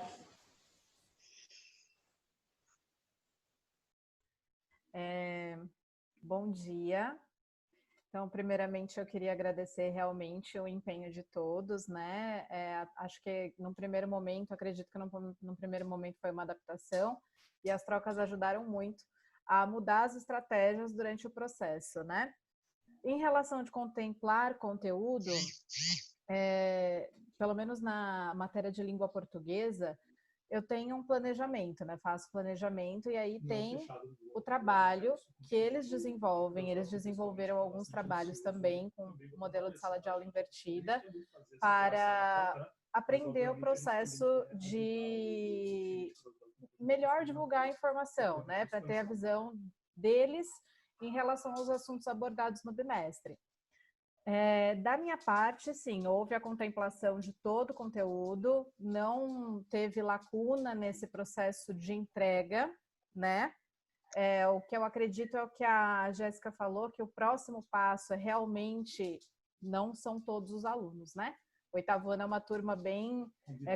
Bom dia. Então, primeiramente, eu queria agradecer realmente o empenho de todos, né? Acho que num primeiro momento, acredito que num primeiro momento foi uma adaptação e as trocas ajudaram muito a mudar as estratégias durante o processo, né? Em relação de contemplar conteúdo, pelo menos na matéria de língua portuguesa, eu tenho um planejamento, né? Faço planejamento e aí tem o trabalho que eles desenvolvem. Eles desenvolveram alguns trabalhos também com o modelo de sala de aula invertida para aprender o processo de melhor divulgar a informação, né? Para ter a visão deles em relação aos assuntos abordados no bimestre. Da minha parte, sim, houve a contemplação de todo o conteúdo, não teve lacuna nesse processo de entrega, né? O que eu acredito é o que a Jéssica falou, que o próximo passo é realmente, não são todos os alunos, né? O oitavo ano é uma turma bem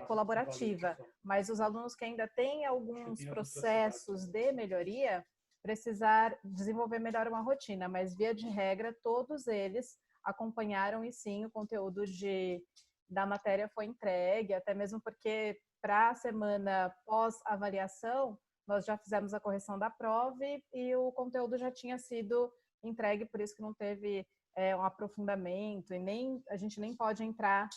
colaborativa, mas os alunos que ainda têm alguns processos de melhoria, precisar desenvolver melhor uma rotina, mas via de regra, todos eles acompanharam e sim, o conteúdo da matéria foi entregue, até mesmo porque para a semana pós-avaliação, nós já fizemos a correção da prova e o conteúdo já tinha sido entregue, por isso que não teve um aprofundamento e a gente nem pode entrar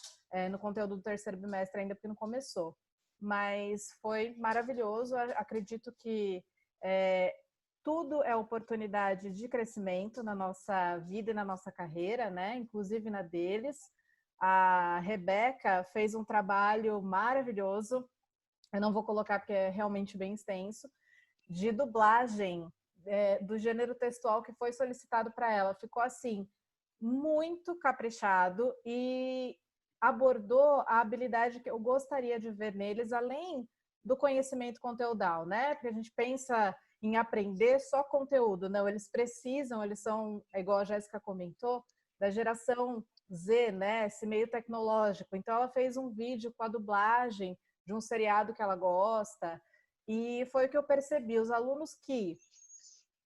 no conteúdo do terceiro bimestre ainda porque não começou. Mas foi maravilhoso, acredito que tudo é oportunidade de crescimento na nossa vida e na nossa carreira, né? Inclusive na deles. A Rebeca fez um trabalho maravilhoso, eu não vou colocar porque é realmente bem extenso, de dublagem do gênero textual que foi solicitado para ela. Ficou assim, muito caprichado e abordou a habilidade que eu gostaria de ver neles, além do conhecimento conteudal, né? Porque a gente pensa em aprender só conteúdo, não, eles precisam, eles são, igual a Jéssica comentou, da geração Z, né, esse meio tecnológico. Então ela fez um vídeo com a dublagem de um seriado que ela gosta, e foi o que eu percebi, os alunos que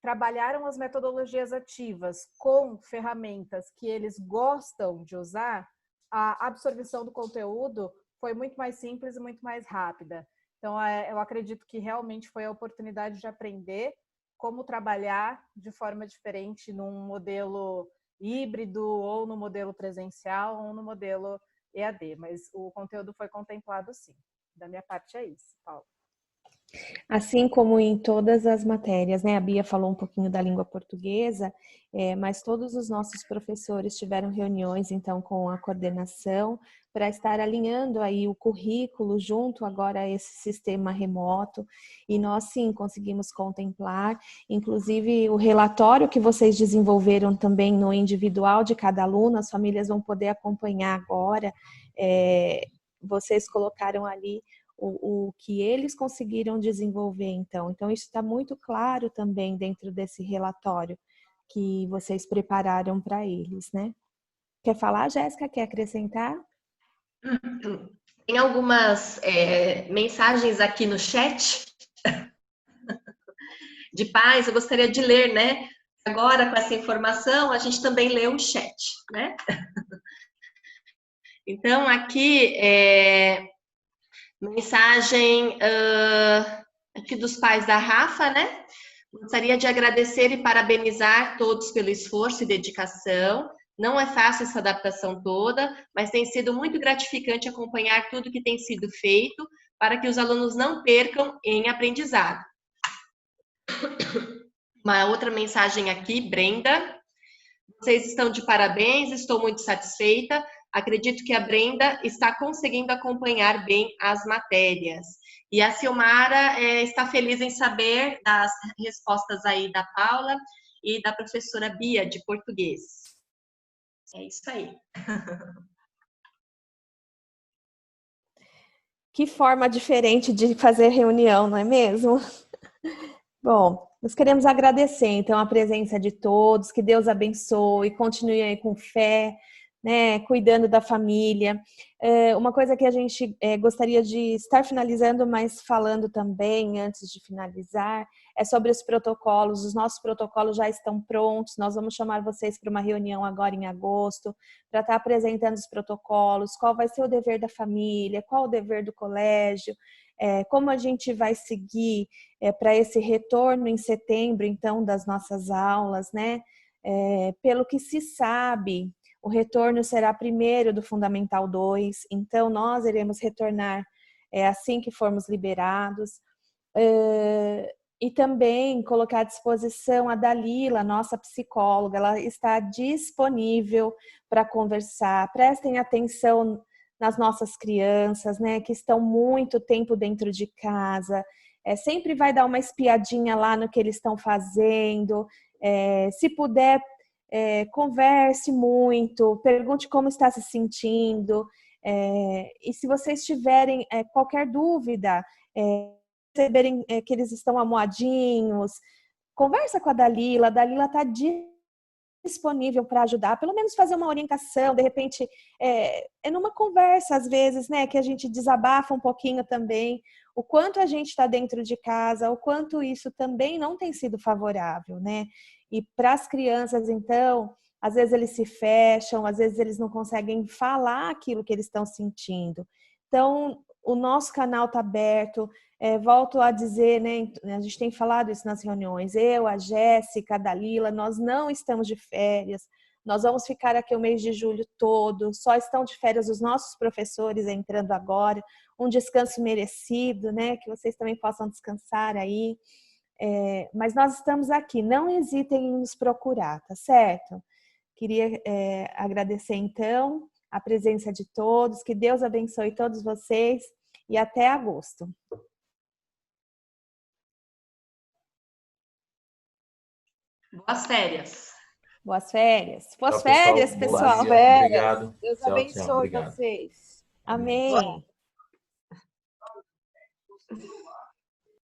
trabalharam as metodologias ativas com ferramentas que eles gostam de usar, a absorção do conteúdo foi muito mais simples e muito mais rápida. Então, eu acredito que realmente foi a oportunidade de aprender como trabalhar de forma diferente num modelo híbrido, ou no modelo presencial, ou no modelo EAD. Mas o conteúdo foi contemplado, sim. Da minha parte é isso, Paulo. Assim como em todas as matérias, né? A Bia falou um pouquinho da língua portuguesa, mas todos os nossos professores tiveram reuniões, então, com a coordenação para estar alinhando aí o currículo junto agora a esse sistema remoto, e nós, sim, conseguimos contemplar, inclusive o relatório que vocês desenvolveram também no individual de cada aluno, as famílias vão poder acompanhar agora, vocês colocaram ali o que eles conseguiram desenvolver, então. Então, isso está muito claro também dentro desse relatório que vocês prepararam para eles, né? Quer falar, Jéssica? Quer acrescentar? Tem algumas mensagens aqui no chat de pais, eu gostaria de ler, né? Agora, com essa informação, a gente também lê o chat, né? Então, aqui mensagem aqui dos pais da Rafa, né? Gostaria de agradecer e parabenizar todos pelo esforço e dedicação. Não é fácil essa adaptação toda, mas tem sido muito gratificante acompanhar tudo que tem sido feito para que os alunos não percam em aprendizado. Uma outra mensagem aqui, Brenda. Vocês estão de parabéns, estou muito satisfeita. Acredito que a Brenda está conseguindo acompanhar bem as matérias. E a Silmara está feliz em saber das respostas aí da Paula e da professora Bia, de português. É isso aí. Que forma diferente de fazer reunião, não é mesmo? Bom, Nós queremos agradecer, então, a presença de todos, que Deus abençoe, continue aí com fé, né, cuidando da família. Uma coisa que a gente gostaria de estar finalizando, mas falando também, antes de finalizar, é sobre os protocolos. Os nossos protocolos já estão prontos, nós vamos chamar vocês para uma reunião agora em agosto, para estar apresentando os protocolos, qual vai ser o dever da família, qual o dever do colégio, como a gente vai seguir para esse retorno em setembro, então, das nossas aulas, né? Pelo que se sabe, o retorno será primeiro do Fundamental 2, então nós iremos retornar assim que formos liberados. E também colocar à disposição a Dalila, nossa psicóloga, ela está disponível para conversar. Prestem atenção nas nossas crianças, né, que estão muito tempo dentro de casa. Sempre vai dar uma espiadinha lá no que eles estão fazendo. Se puder, converse muito, pergunte como está se sentindo. E se vocês tiverem qualquer dúvida, perceberem que eles estão amuadinhos, conversa com a Dalila está disponível para ajudar, pelo menos fazer uma orientação, de repente, numa conversa, às vezes, né, que a gente desabafa um pouquinho também, o quanto a gente está dentro de casa, o quanto isso também não tem sido favorável, né? E para as crianças, então, às vezes eles se fecham, às vezes eles não conseguem falar aquilo que eles estão sentindo. Então, o nosso canal está aberto. Volto a dizer, né, a gente tem falado isso nas reuniões, eu, a Jéssica, a Dalila, nós não estamos de férias, nós vamos ficar aqui o mês de julho todo, só estão de férias os nossos professores entrando agora, um descanso merecido, né, que vocês também possam descansar aí, mas nós estamos aqui, não hesitem em nos procurar, tá certo? Queria agradecer então a presença de todos, que Deus abençoe todos vocês e até agosto. Boas férias. Boas férias. Boas Tchau, férias, pessoal. Obrigado. Deus Tchau, abençoe obrigado. vocês. Amém.